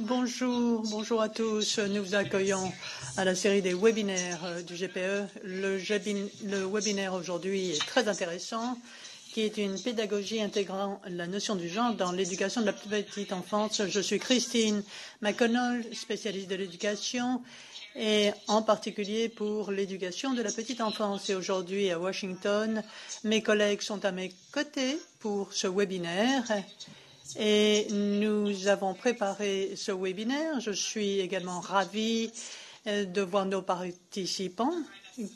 Bonjour à tous. Nous vous accueillons à la série des webinaires du GPE. Le webinaire aujourd'hui est très intéressant, qui est une pédagogie intégrant la notion du genre dans l'éducation de la petite enfance. Je suis Christine McConnell, spécialiste de l'éducation, et en particulier pour l'éducation de la petite enfance. Et aujourd'hui à Washington, mes collègues sont à mes côtés pour ce webinaire. Et nous avons préparé ce webinaire. Je suis également ravie de voir nos participants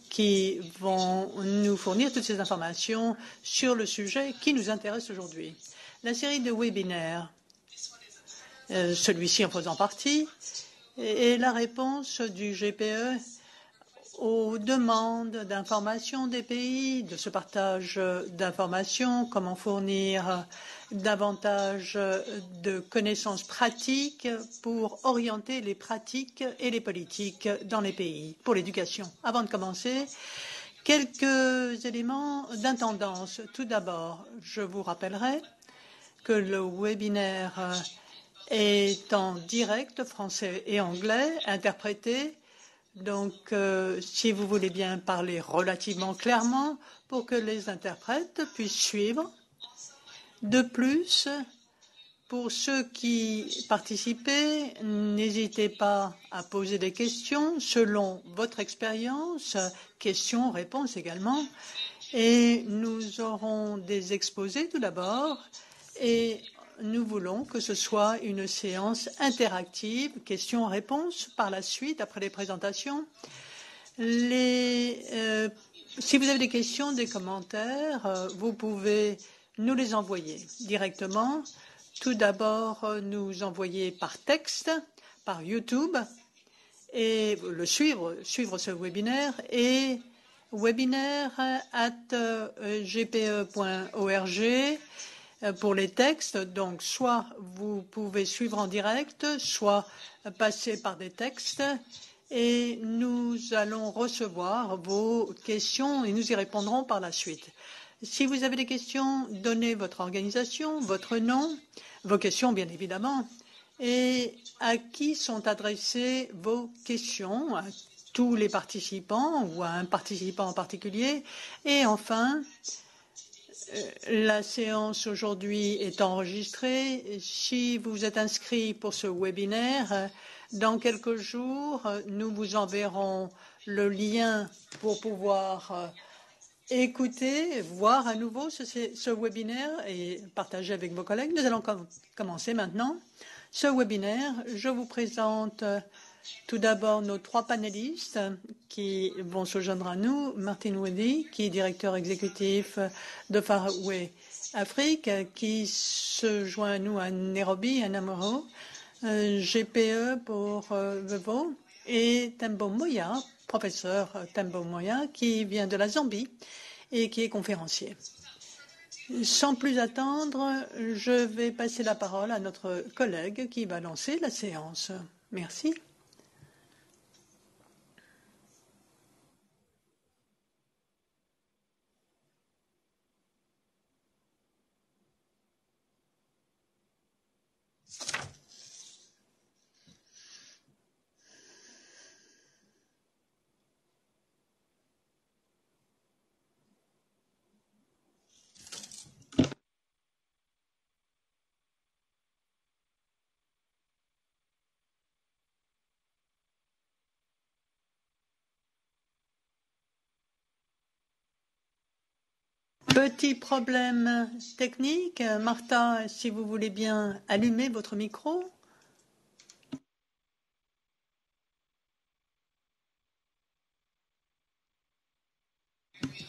qui vont nous fournir toutes ces informations sur le sujet qui nous intéresse aujourd'hui. La série de webinaires, celui-ci en faisant partie, est la réponse du GPE aux demandes d'informations des pays, de ce partage d'informations, comment fournir davantage de connaissances pratiques pour orienter les pratiques et les politiques dans les pays pour l'éducation. Avant de commencer, quelques éléments d'intendance. Tout d'abord, je vous rappellerai que le webinaire est en direct français et anglais, interprété. Donc, si vous voulez bien parler relativement clairement pour que les interprètes puissent suivre. De plus, pour ceux qui participaient, n'hésitez pas à poser des questions selon votre expérience, questions, réponses également. Et nous aurons des exposés tout d'abord et nous voulons que ce soit une séance interactive, questions-réponses par la suite, après les présentations. Si vous avez des questions, des commentaires, vous pouvez nous les envoyer directement. Tout d'abord, nous envoyer par texte, par YouTube, et suivre ce webinaire, et webinaire@gpe.org pour les textes. Donc, soit vous pouvez suivre en direct, soit passer par des textes. Et nous allons recevoir vos questions et nous y répondrons par la suite. Si vous avez des questions, donnez votre organisation, votre nom, vos questions bien évidemment, et à qui sont adressées vos questions, à tous les participants ou à un participant en particulier. Et enfin, la séance aujourd'hui est enregistrée. Si vous êtes inscrit pour ce webinaire, dans quelques jours, nous vous enverrons le lien pour pouvoir écouter, voir à nouveau ce webinaire et partager avec vos collègues. Nous allons commencer maintenant ce webinaire. Je vous présente tout d'abord nos trois panélistes qui vont se joindre à nous. Martin Woody, qui est directeur exécutif de Faraway Afrique, qui se joint à nous à Nairobi, à Namoro, GPE pour Vevo, et Tembo Moya, professeur Tembo Moya, qui vient de la Zambie et qui est conférencier. Sans plus attendre, je vais passer la parole à notre collègue qui va lancer la séance. Merci. Petit problème technique. Martha, si vous voulez bien allumer votre micro.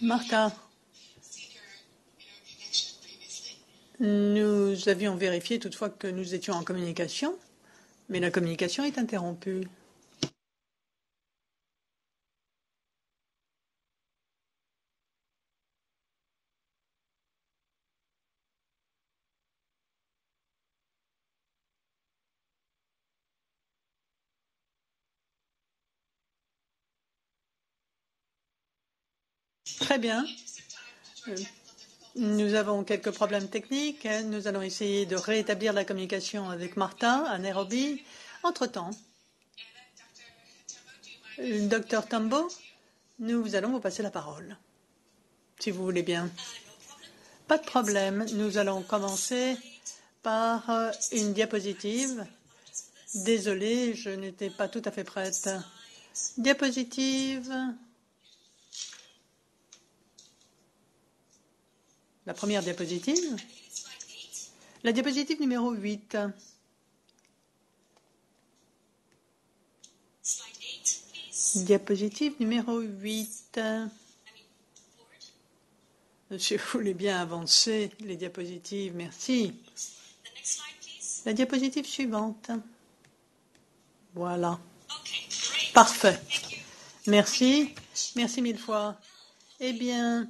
Martha, nous avions vérifié toutefois que nous étions en communication, mais la communication est interrompue. Très bien. Nous avons quelques problèmes techniques. Nous allons essayer de rétablir la communication avec Martha à Nairobi. Entre-temps, Dr Tambo, nous allons vous passer la parole, si vous voulez bien. Pas de problème. Nous allons commencer par une diapositive. Désolée, je n'étais pas tout à fait prête. Diapositive. La première diapositive. La diapositive numéro 8. Diapositive numéro 8. Si vous voulez bien avancer les diapositives, merci. La diapositive suivante. Voilà. Parfait. Merci. Merci mille fois. Eh bien,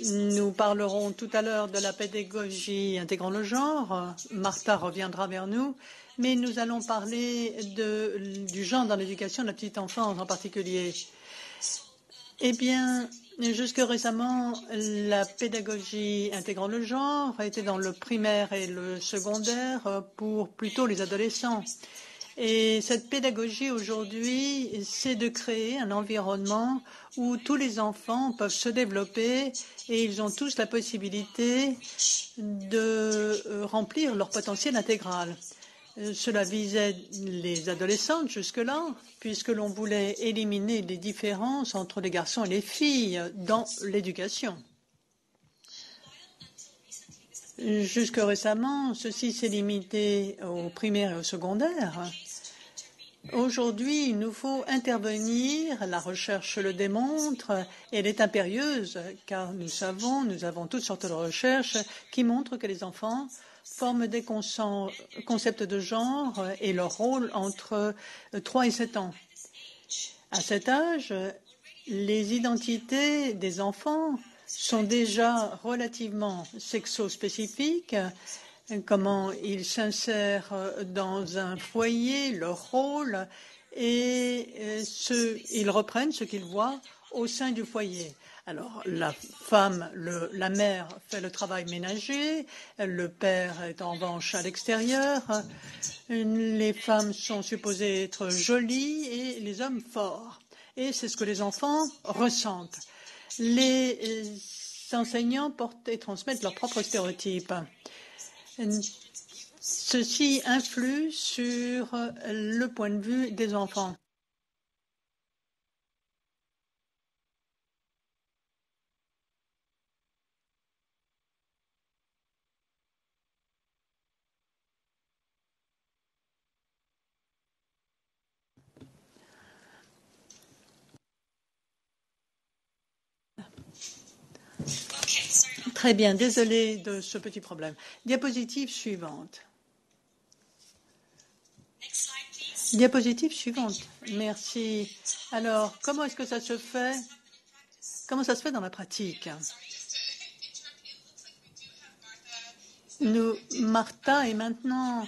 nous parlerons tout à l'heure de la pédagogie intégrant le genre. Martha reviendra vers nous. Mais nous allons parler du genre dans l'éducation de la petite enfance en particulier. Eh bien, jusque récemment, la pédagogie intégrant le genre était dans le primaire et le secondaire pour plutôt les adolescents. Et cette pédagogie aujourd'hui, c'est de créer un environnement où tous les enfants peuvent se développer et ils ont tous la possibilité de remplir leur potentiel intégral. Cela visait les adolescentes jusque-là, puisque l'on voulait éliminer les différences entre les garçons et les filles dans l'éducation. Jusque récemment, ceci s'est limité au primaire et au secondaire. Aujourd'hui, il nous faut intervenir, la recherche le démontre, et elle est impérieuse, car nous avons toutes sortes de recherches qui montrent que les enfants forment des concepts de genre et leur rôle entre 3 et 7 ans. À cet âge, les identités des enfants sont déjà relativement sexo-spécifiques, comment ils s'insèrent dans un foyer, leur rôle, et ils reprennent ce qu'ils voient au sein du foyer. Alors, la femme, la mère fait le travail ménager, le père est en revanche à l'extérieur. Les femmes sont supposées être jolies et les hommes forts. Et c'est ce que les enfants ressentent. Les enseignants portent et transmettent leurs propres stéréotypes. Ceci influe sur le point de vue des enfants. Très bien, désolé de ce petit problème. Diapositive suivante. Diapositive suivante. Merci. Alors, comment est-ce que ça se fait? Comment ça se fait dans la pratique? Martha est maintenant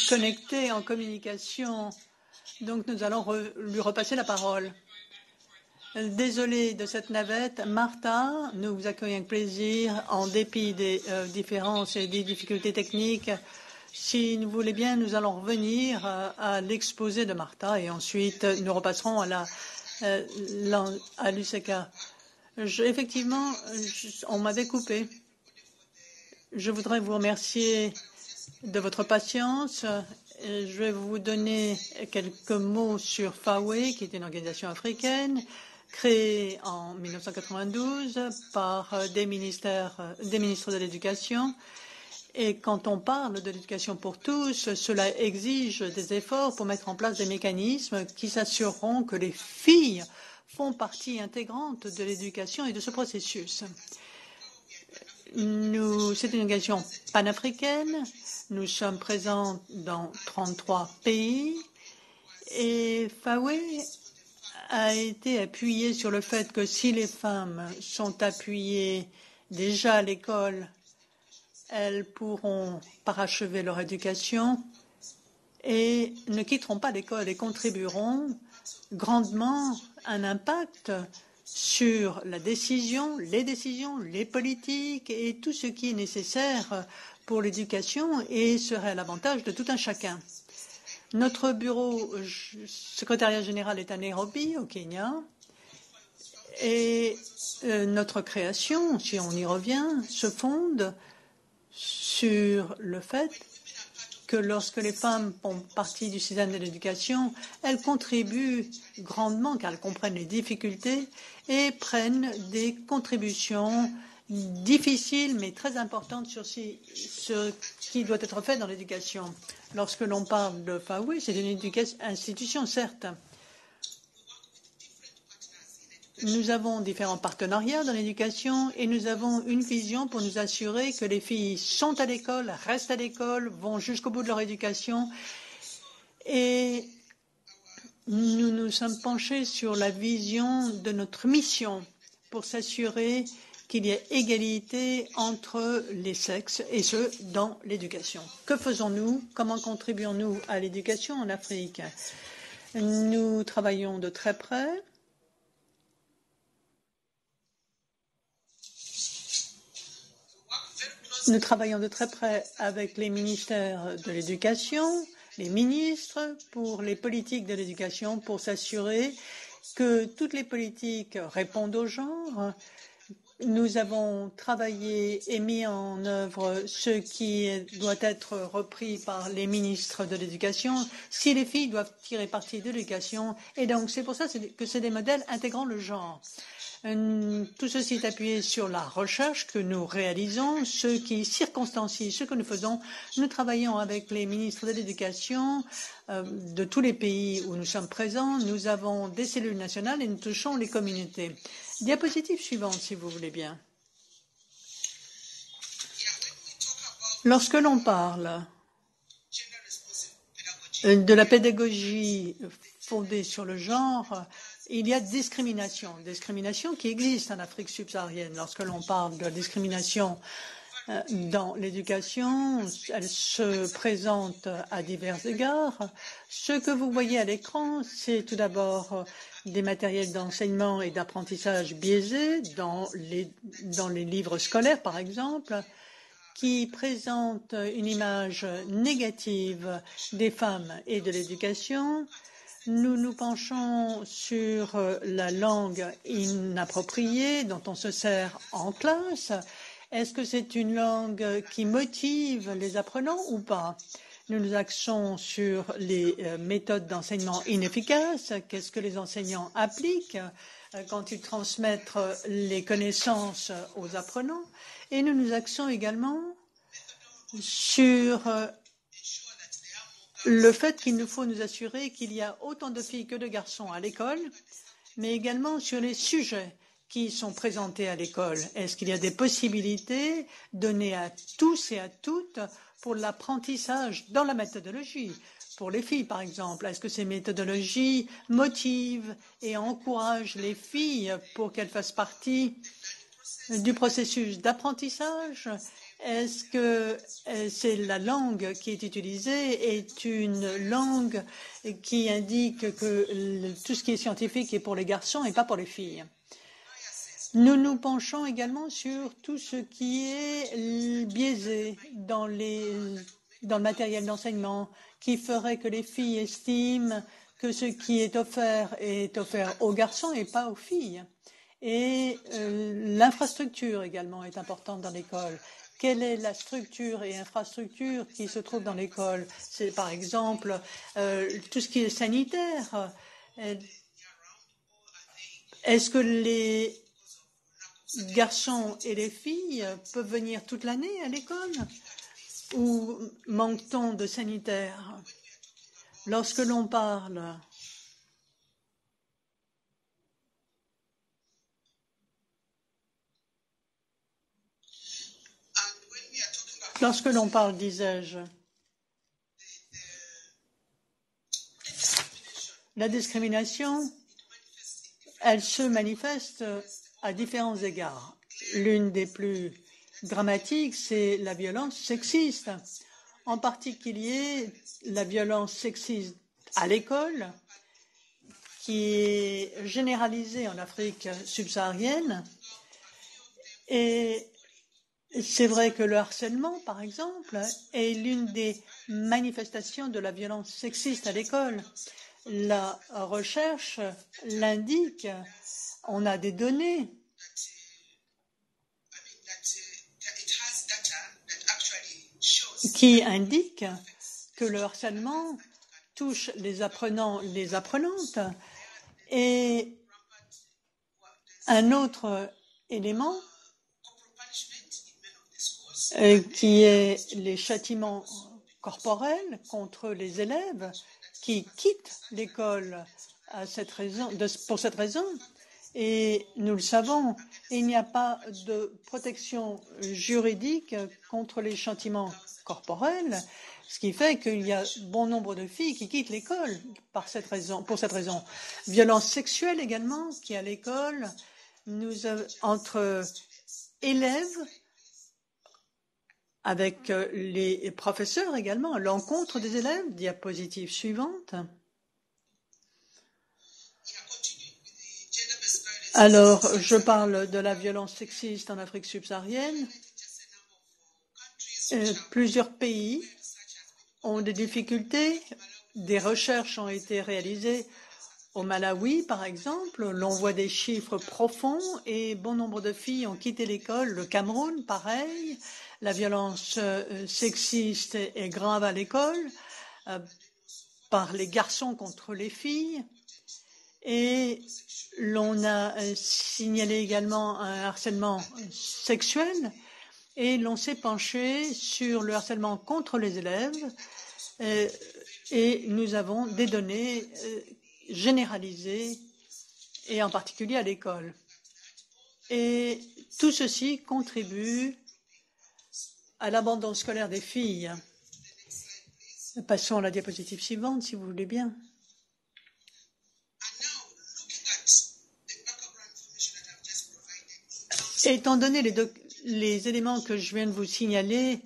connectée en communication, donc nous allons lui repasser la parole. Désolé de cette navette. Martha, nous vous accueillons avec plaisir en dépit des différences et des difficultés techniques. Si vous voulez bien, nous allons revenir à l'exposé de Martha et ensuite nous repasserons à l'UCK. Effectivement, on m'avait coupé. Je voudrais vous remercier de votre patience. Je vais vous donner quelques mots sur FAWE, qui est une organisation africaine créée en 1992 par des ministres de l'Éducation. Et quand on parle de l'éducation pour tous, cela exige des efforts pour mettre en place des mécanismes qui s'assureront que les filles font partie intégrante de l'éducation et de ce processus. C'est une organisation panafricaine. Nous sommes présents dans 33 pays. Et FAWE a été appuyé sur le fait que si les femmes sont appuyées déjà à l'école, elles pourront parachever leur éducation et ne quitteront pas l'école et contribueront grandement à un impact sur la décision, les politiques et tout ce qui est nécessaire pour l'éducation et serait à l'avantage de tout un chacun. Notre bureau secrétariat général est à Nairobi, au Kenya, et notre création, si on y revient, se fonde sur le fait que lorsque les femmes font partie du système de l'éducation, elles contribuent grandement car elles comprennent les difficultés et prennent des contributions difficiles mais très importantes sur ce qui doit être fait dans l'éducation. Lorsque l'on parle de FAWE, c'est une institution, certes. Nous avons différents partenariats dans l'éducation et nous avons une vision pour nous assurer que les filles sont à l'école, restent à l'école, vont jusqu'au bout de leur éducation. Et nous nous sommes penchés sur la vision de notre mission pour s'assurer qu'il y ait égalité entre les sexes et ce, dans l'éducation. Que faisons-nous? Comment contribuons-nous à l'éducation en Afrique? Nous travaillons de très près. Nous travaillons de très près avec les ministères de l'éducation, les ministres pour les politiques de l'éducation, pour s'assurer que toutes les politiques répondent au genre. Nous avons travaillé et mis en œuvre ce qui doit être repris par les ministres de l'éducation si les filles doivent tirer parti de l'éducation. Et donc, c'est pour ça que c'est des modèles intégrant le genre. Tout ceci est appuyé sur la recherche que nous réalisons, ce qui circonstancie ce que nous faisons. Nous travaillons avec les ministres de l'éducation de tous les pays où nous sommes présents. Nous avons des cellules nationales et nous touchons les communautés. Diapositive suivante, si vous voulez bien. Lorsque l'on parle de la pédagogie fondée sur le genre, il y a discrimination qui existe en Afrique subsaharienne. Lorsque l'on parle de discrimination dans l'éducation, elle se présente à divers égards. Ce que vous voyez à l'écran, c'est tout d'abord des matériels d'enseignement et d'apprentissage biaisés dans les livres scolaires, par exemple, qui présentent une image négative des femmes et de l'éducation. Nous nous penchons sur la langue inappropriée dont on se sert en classe. Est-ce que c'est une langue qui motive les apprenants ou pas? Nous nous axons sur les méthodes d'enseignement inefficaces. Qu'est-ce que les enseignants appliquent quand ils transmettent les connaissances aux apprenants? Et nous nous axons également sur le fait qu'il nous faut nous assurer qu'il y a autant de filles que de garçons à l'école, mais également sur les sujets qui sont présentés à l'école. Est-ce qu'il y a des possibilités données à tous et à toutes pour l'apprentissage dans la méthodologie? Pour les filles, par exemple, est-ce que ces méthodologies motivent et encouragent les filles pour qu'elles fassent partie du processus d'apprentissage? Est-ce que c'est la langue qui est utilisée est une langue qui indique que tout ce qui est scientifique est pour les garçons et pas pour les filles? Nous nous penchons également sur tout ce qui est biaisé dans le matériel d'enseignement qui ferait que les filles estiment que ce qui est offert aux garçons et pas aux filles. Et l'infrastructure également est importante dans l'école. Quelle est la structure et infrastructure qui se trouve dans l'école? C'est par exemple tout ce qui est sanitaire. Est-ce que les garçons et les filles peuvent venir toute l'année à l'école? Ou manque-t-on de sanitaire? Lorsque l'on parle disais-je, la discrimination, elle se manifeste à différents égards. L'une des plus dramatiques, c'est la violence sexiste, en particulier la violence sexiste à l'école, qui est généralisé en Afrique subsaharienne. Et c'est vrai que le harcèlement, par exemple, est l'une des manifestations de la violence sexiste à l'école. La recherche l'indique, on a des données qui indiquent que le harcèlement touche les apprenants, les apprenantes. Et un autre élément qui est les châtiments corporels contre les élèves qui quittent l'école pour cette raison. Et nous le savons, il n'y a pas de protection juridique contre les châtiments corporels, ce qui fait qu'il y a bon nombre de filles qui quittent l'école pour cette raison. Violence sexuelle également, qui à l'école, entre élèves, avec les professeurs également, l'encontre des élèves. Diapositive suivante. Alors, je parle de la violence sexiste en Afrique subsaharienne. Plusieurs pays ont des difficultés. Des recherches ont été réalisées au Malawi, par exemple. L'on voit des chiffres profonds et bon nombre de filles ont quitté l'école. Le Cameroun, pareil. La violence sexiste est grave à l'école par les garçons contre les filles. Et l'on a signalé également un harcèlement sexuel et l'on s'est penché sur le harcèlement contre les élèves et nous avons des données généralisées et en particulier à l'école. Et tout ceci contribue à l'abandon scolaire des filles. Passons à la diapositive suivante, si vous voulez bien. Étant donné les éléments que je viens de vous signaler,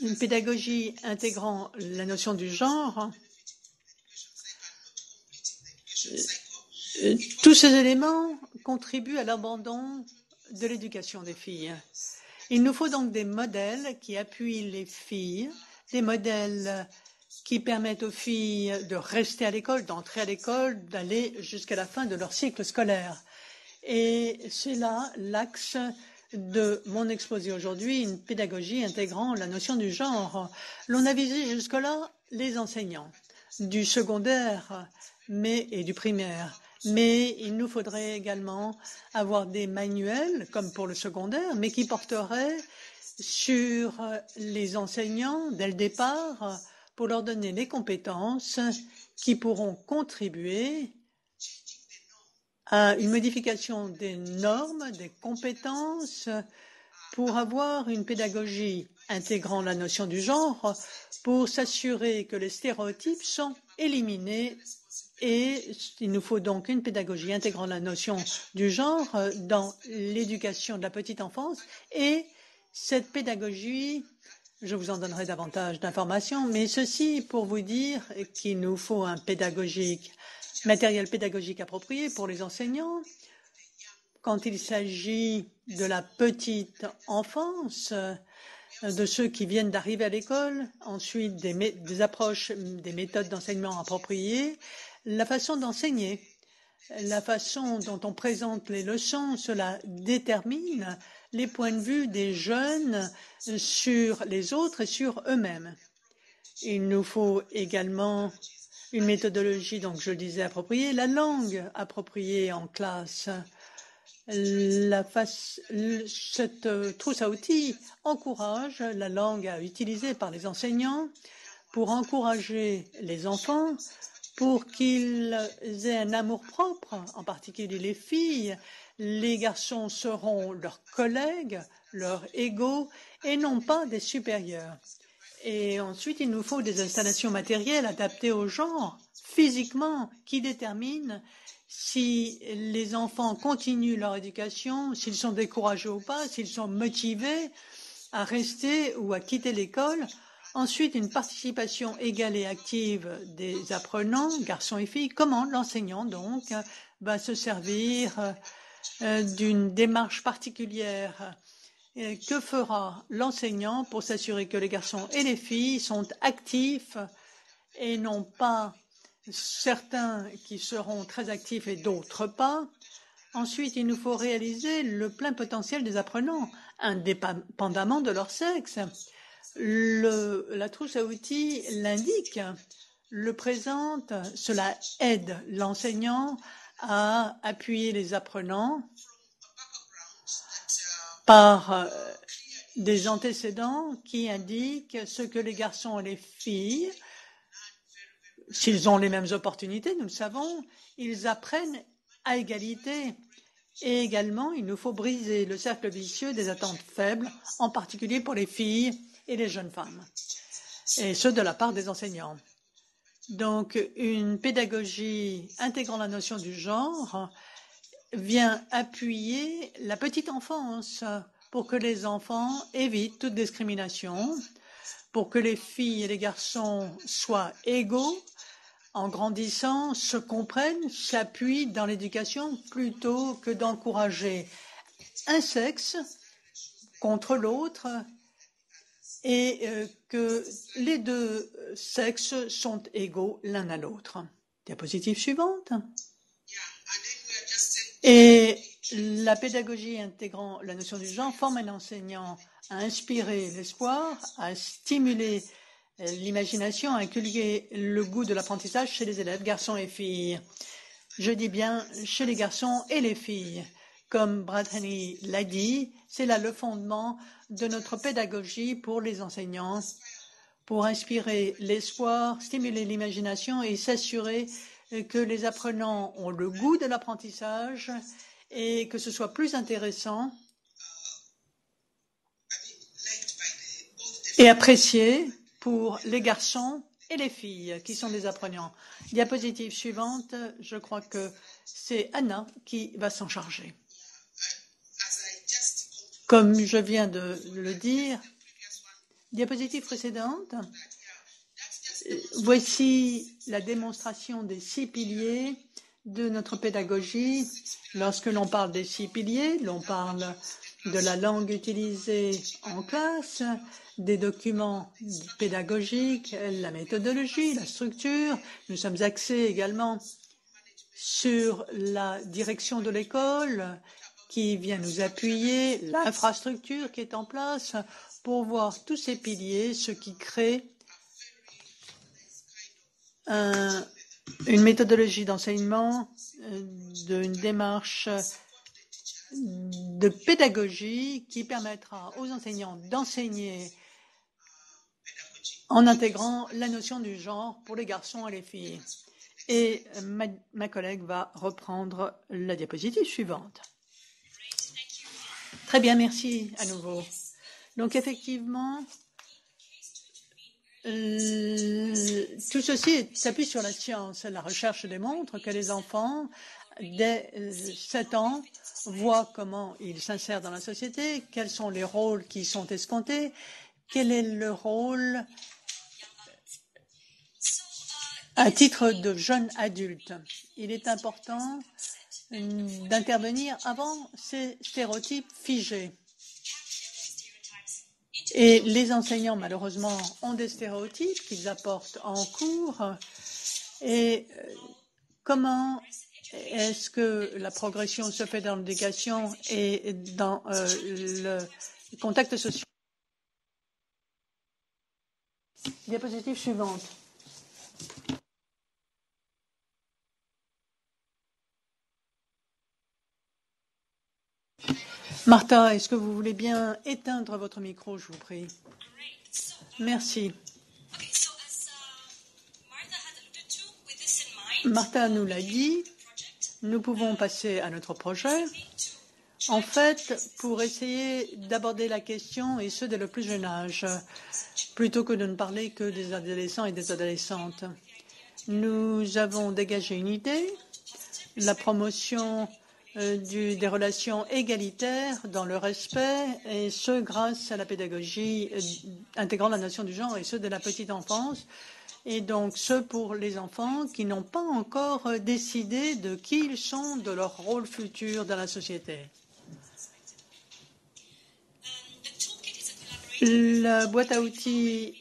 une pédagogie intégrant la notion du genre, tous ces éléments contribuent à l'abandon de l'éducation des filles. Il nous faut donc des modèles qui appuient les filles, des modèles qui permettent aux filles de rester à l'école, d'entrer à l'école, d'aller jusqu'à la fin de leur cycle scolaire. Et c'est là l'axe de mon exposé aujourd'hui, une pédagogie intégrant la notion du genre. L'on a visé jusque-là les enseignants du secondaire et du primaire. Mais il nous faudrait également avoir des manuels, comme pour le secondaire, mais qui porteraient sur les enseignants dès le départ pour leur donner les compétences qui pourront contribuer à une modification des normes, des compétences pour avoir une pédagogie intégrant la notion du genre, pour s'assurer que les stéréotypes sont éliminés. Et il nous faut donc une pédagogie intégrant la notion du genre dans l'éducation de la petite enfance. Et cette pédagogie, je vous en donnerai davantage d'informations, mais ceci pour vous dire qu'il nous faut un matériel pédagogique approprié pour les enseignants. Quand il s'agit de la petite enfance, de ceux qui viennent d'arriver à l'école, ensuite des approches, des méthodes d'enseignement appropriées, la façon d'enseigner, la façon dont on présente les leçons, cela détermine les points de vue des jeunes sur les autres et sur eux-mêmes. Il nous faut également une méthodologie, donc je le disais, appropriée, la langue appropriée en classe. Cette trousse à outils encourage la langue à utiliser par les enseignants pour encourager les enfants, pour qu'ils aient un amour-propre, en particulier les filles. Les garçons seront leurs collègues, leurs égaux, et non pas des supérieurs. Et ensuite, il nous faut des installations matérielles adaptées au genre, physiquement, qui déterminent si les enfants continuent leur éducation, s'ils sont découragés ou pas, s'ils sont motivés à rester ou à quitter l'école Ensuite, une participation égale et active des apprenants, garçons et filles. Comment l'enseignant, donc, va se servir d'une démarche particulière? Que fera l'enseignant pour s'assurer que les garçons et les filles sont actifs et non pas certains qui seront très actifs et d'autres pas? Ensuite, il nous faut réaliser le plein potentiel des apprenants, indépendamment de leur sexe. La trousse à outils l'indique, le présente, cela aide l'enseignant à appuyer les apprenants par des antécédents qui indiquent ce que les garçons et les filles, s'ils ont les mêmes opportunités, nous le savons, ils apprennent à égalité. Et également, il nous faut briser le cercle vicieux des attentes faibles, en particulier pour les filles et les jeunes femmes, et ce de la part des enseignants. Donc, une pédagogie intégrant la notion du genre vient appuyer la petite enfance pour que les enfants évitent toute discrimination, pour que les filles et les garçons soient égaux, en grandissant, se comprennent, s'appuient dans l'éducation plutôt que d'encourager un sexe contre l'autre et que les deux sexes sont égaux l'un à l'autre. Diapositive suivante. Et la pédagogie intégrant la notion du genre forme un enseignant à inspirer l'espoir, à stimuler l'imagination, à inculquer le goût de l'apprentissage chez les élèves, garçons et filles. Je dis bien chez les garçons et les filles. Comme Brad Henry l'a dit, c'est là le fondement de notre pédagogie pour les enseignants, pour inspirer l'espoir, stimuler l'imagination et s'assurer que les apprenants ont le goût de l'apprentissage et que ce soit plus intéressant et apprécié pour les garçons et les filles qui sont des apprenants. Diapositive suivante, je crois que c'est Anna qui va s'en charger. Comme je viens de le dire, diapositive précédente, voici la démonstration des 6 piliers de notre pédagogie. Lorsque l'on parle des 6 piliers, l'on parle de la langue utilisée en classe, des documents pédagogiques, la méthodologie, la structure. Nous sommes axés également sur la direction de l'école qui vient nous appuyer, l'infrastructure qui est en place pour voir tous ces piliers, ce qui crée une méthodologie d'enseignement, d'une démarche de pédagogie qui permettra aux enseignants d'enseigner en intégrant la notion du genre pour les garçons et les filles. Et ma collègue va reprendre la diapositive suivante. Très bien, merci à nouveau. Donc effectivement, tout ceci s'appuie sur la science. La recherche démontre que les enfants, dès 7 ans, voient comment ils s'insèrent dans la société, quels sont les rôles qui sont escomptés, quel est le rôle à titre de jeune adulte. Il est important d'intervenir avant ces stéréotypes figés. Et les enseignants, malheureusement, ont des stéréotypes qu'ils apportent en cours. Et comment est-ce que la progression se fait dans l'éducation et dans le contact social? Diapositive suivante. Martha, est-ce que vous voulez bien éteindre votre micro, je vous prie? Merci. Martha nous l'a dit, nous pouvons passer à notre projet. En fait, pour essayer d'aborder la question, et ce dès le plus jeune âge, plutôt que de ne parler que des adolescents et des adolescentes. Nous avons dégagé une idée, la promotion des relations égalitaires dans le respect, et ce grâce à la pédagogie intégrant la notion du genre, et ce dès la petite enfance, et donc ce pour les enfants qui n'ont pas encore décidé de qui ils sont, de leur rôle futur dans la société. La boîte à outils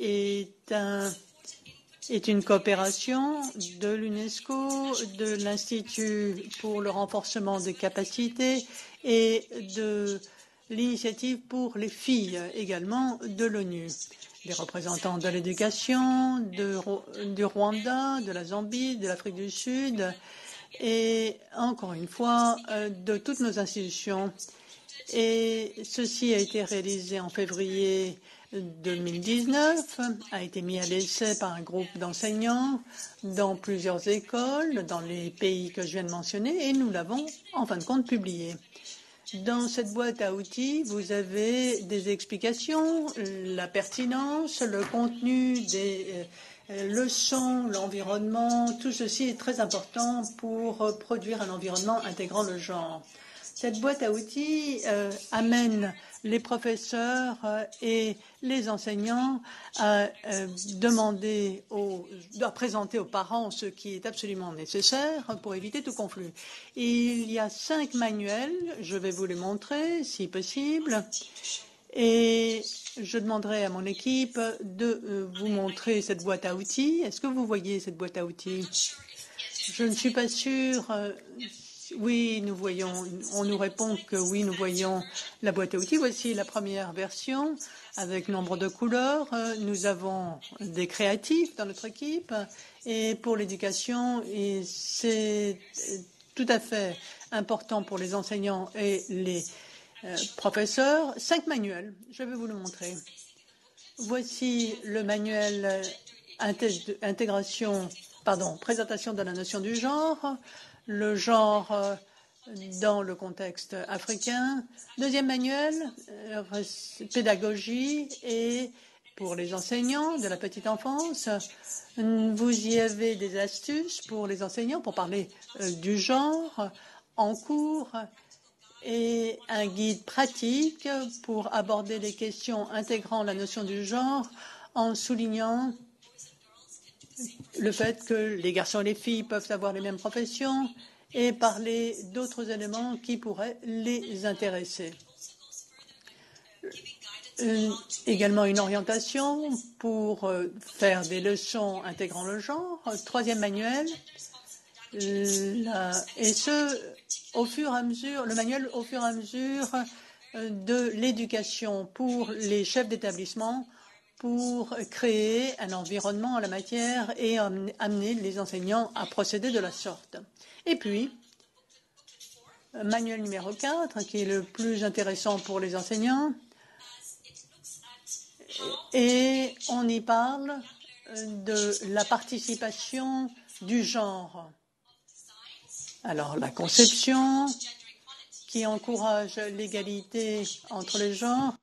est une coopération de l'UNESCO, de l'Institut pour le renforcement des capacités et de l'initiative pour les filles également de l'ONU. Des représentants de l'éducation, du Rwanda, de la Zambie, de l'Afrique du Sud et encore une fois de toutes nos institutions. Et ceci a été réalisé en février 2019, a été mis à l'essai par un groupe d'enseignants dans plusieurs écoles, dans les pays que je viens de mentionner, et nous l'avons en fin de compte publié. Dans cette boîte à outils, vous avez des explications, la pertinence, le contenu des leçons, l'environnement. Tout ceci est très important pour produire un environnement intégrant le genre. Cette boîte à outils amène les professeurs et les enseignants à présenter aux parents ce qui est absolument nécessaire pour éviter tout conflit. Il y a 5 manuels, je vais vous les montrer si possible, et je demanderai à mon équipe de vous montrer cette boîte à outils. Est-ce que vous voyez cette boîte à outils? Je ne suis pas sûre. Oui, nous voyons, on nous répond que oui, nous voyons la boîte à outils. Voici la première version avec nombre de couleurs. Nous avons des créatifs dans notre équipe et pour l'éducation, et c'est tout à fait important pour les enseignants et les professeurs. 5 manuels, je vais vous le montrer. Voici le manuel présentation de la notion du genre. Le genre dans le contexte africain. Deuxième manuel, pédagogie et pour les enseignants de la petite enfance. Vous y avez des astuces pour les enseignants pour parler du genre en cours et un guide pratique pour aborder les questions intégrant la notion du genre en soulignant le fait que les garçons et les filles peuvent avoir les mêmes professions et parler d'autres éléments qui pourraient les intéresser. Également une orientation pour faire des leçons intégrant le genre. Troisième manuel, et ce, au fur et à mesure, le manuel au fur et à mesure de l'éducation pour les chefs d'établissement pour créer un environnement en la matière et amener les enseignants à procéder de la sorte. Et puis, manuel numéro 4, qui est le plus intéressant pour les enseignants, et on y parle de la participation du genre. Alors, la conception qui encourage l'égalité entre les genres.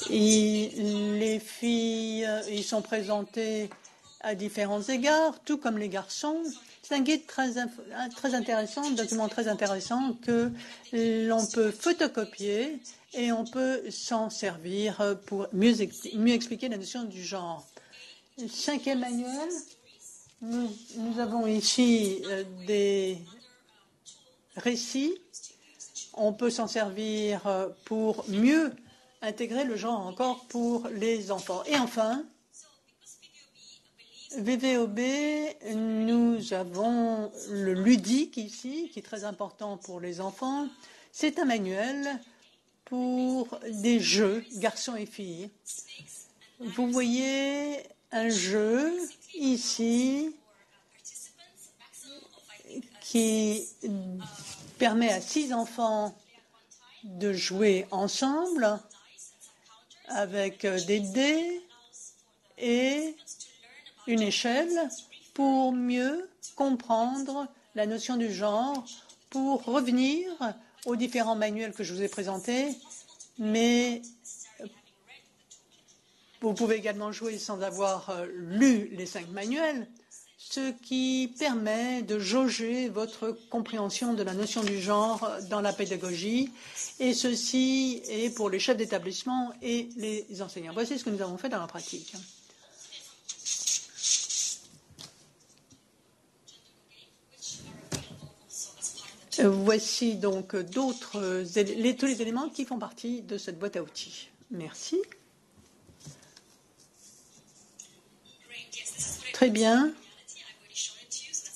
Et les filles y sont présentées à différents égards, tout comme les garçons. C'est un guide très intéressant, un document très intéressant que l'on peut photocopier et on peut s'en servir pour mieux expliquer la notion du genre. Cinquième manuel, nous avons ici des récits. On peut s'en servir pour mieux intégrer le genre encore pour les enfants. Et enfin, VVOB, nous avons le ludique ici, qui est très important pour les enfants. C'est un manuel pour des jeux, garçons et filles. Vous voyez un jeu ici qui permet à 6 enfants de jouer ensemble avec des dés et une échelle pour mieux comprendre la notion du genre, pour revenir aux différents manuels que je vous ai présentés, mais vous pouvez également jouer sans avoir lu les 5 manuels. ce qui permet de jauger votre compréhension de la notion du genre dans la pédagogie, et ceci est pour les chefs d'établissement et les enseignants. Voici ce que nous avons fait dans la pratique. Voici donc tous les éléments qui font partie de cette boîte à outils. Merci. Très bien.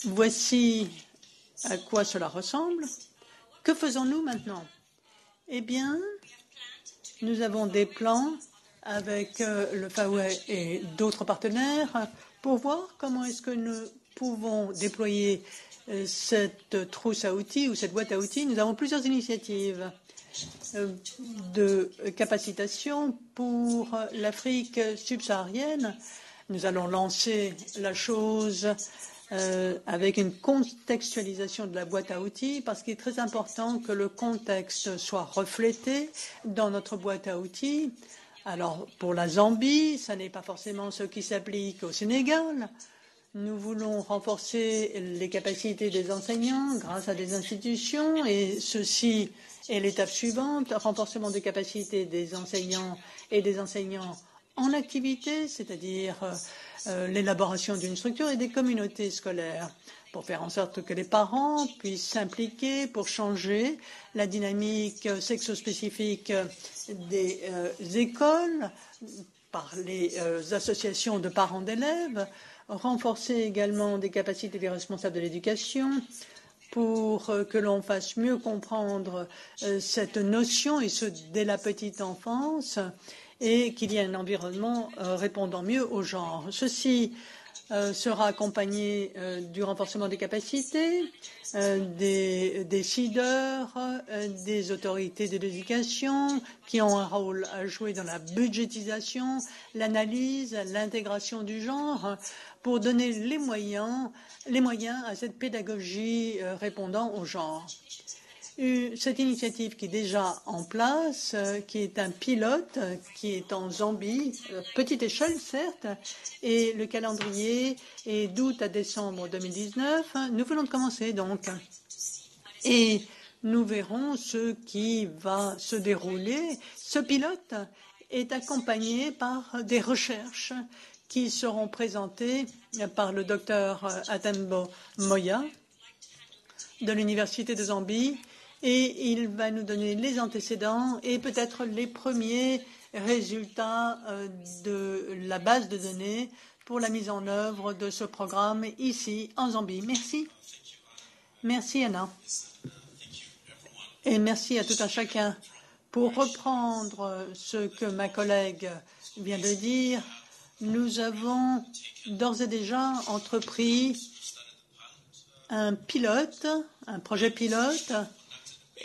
Voici à quoi cela ressemble. Que faisons-nous maintenant? Eh bien, nous avons des plans avec le FAWE et d'autres partenaires pour voir comment est-ce que nous pouvons déployer cette trousse à outils ou cette boîte à outils. Nous avons plusieurs initiatives de capacitation pour l'Afrique subsaharienne. Nous allons lancer la chose avec une contextualisation de la boîte à outils, parce qu'il est très important que le contexte soit reflété dans notre boîte à outils. Alors, pour la Zambie, ce n'est pas forcément ce qui s'applique au Sénégal. Nous voulons renforcer les capacités des enseignants grâce à des institutions, et ceci est l'étape suivante, renforcement des capacités des enseignants et des enseignants en activité, c'est-à-dire l'élaboration d'une structure, et des communautés scolaires, pour faire en sorte que les parents puissent s'impliquer pour changer la dynamique sexospécifique des écoles par les associations de parents d'élèves, renforcer également des capacités des responsables de l'éducation pour que l'on fasse mieux comprendre cette notion, et ce dès la petite enfance, et qu'il y ait un environnement répondant mieux au genre. Ceci sera accompagné du renforcement des capacités, des décideurs, des autorités de l'éducation qui ont un rôle à jouer dans la budgétisation, l'analyse, l'intégration du genre, pour donner les moyens à cette pédagogie répondant au genre. Cette initiative qui est déjà en place, qui est un pilote, qui est en Zambie, petite échelle certes, et le calendrier est d'août à décembre 2019. Nous venons de commencer donc, et nous verrons ce qui va se dérouler. Ce pilote est accompagné par des recherches qui seront présentées par le docteur Atembo Moya de l'Université de Zambie, et il va nous donner les antécédents et peut-être les premiers résultats de la base de données pour la mise en œuvre de ce programme ici en Zambie. Merci. Merci Anna. Et merci à tout un chacun. Pour reprendre ce que ma collègue vient de dire, nous avons d'ores et déjà entrepris un pilote, un projet pilote,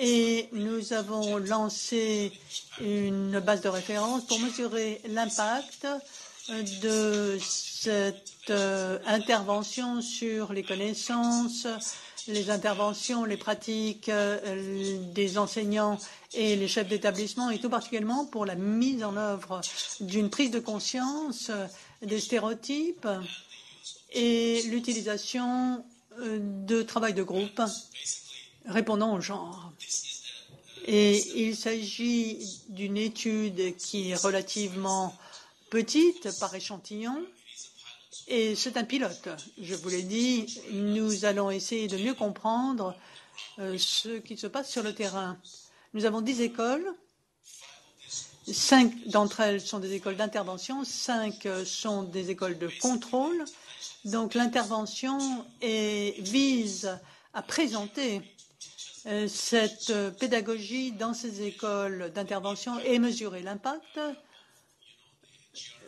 et nous avons lancé une base de référence pour mesurer l'impact de cette intervention sur les connaissances, les interventions, les pratiques des enseignants et les chefs d'établissement, et tout particulièrement pour la mise en œuvre d'une prise de conscience des stéréotypes et l'utilisation de travail de groupe répondant au genre. Et il s'agit d'une étude qui est relativement petite par échantillon, et c'est un pilote. Je vous l'ai dit, nous allons essayer de mieux comprendre ce qui se passe sur le terrain. Nous avons 10 écoles. 5 d'entre elles sont des écoles d'intervention, 5 sont des écoles de contrôle. Donc l'intervention vise à présenter cette pédagogie dans ces écoles d'intervention et mesurer l'impact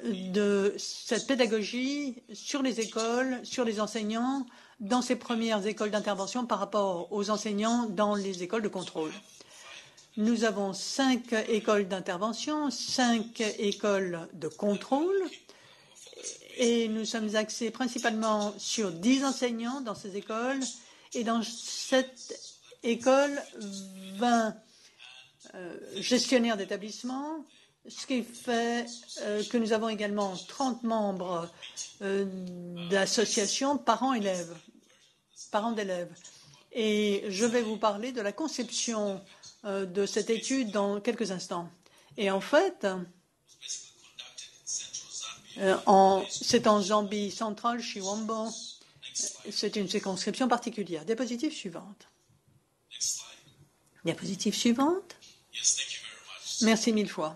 de cette pédagogie sur les écoles, sur les enseignants, dans ces premières écoles d'intervention par rapport aux enseignants dans les écoles de contrôle. Nous avons 5 écoles d'intervention, 5 écoles de contrôle, et nous sommes axés principalement sur 10 enseignants dans ces écoles, et dans cette école, 20 gestionnaires d'établissement ce qui fait que nous avons également 30 membres d'associations parents-élèves. Et je vais vous parler de la conception de cette étude dans quelques instants. Et en fait, c'est en Zambie centrale, Chiwambo. C'est une circonscription particulière. Diapositive suivante. Diapositive suivante. Merci mille fois.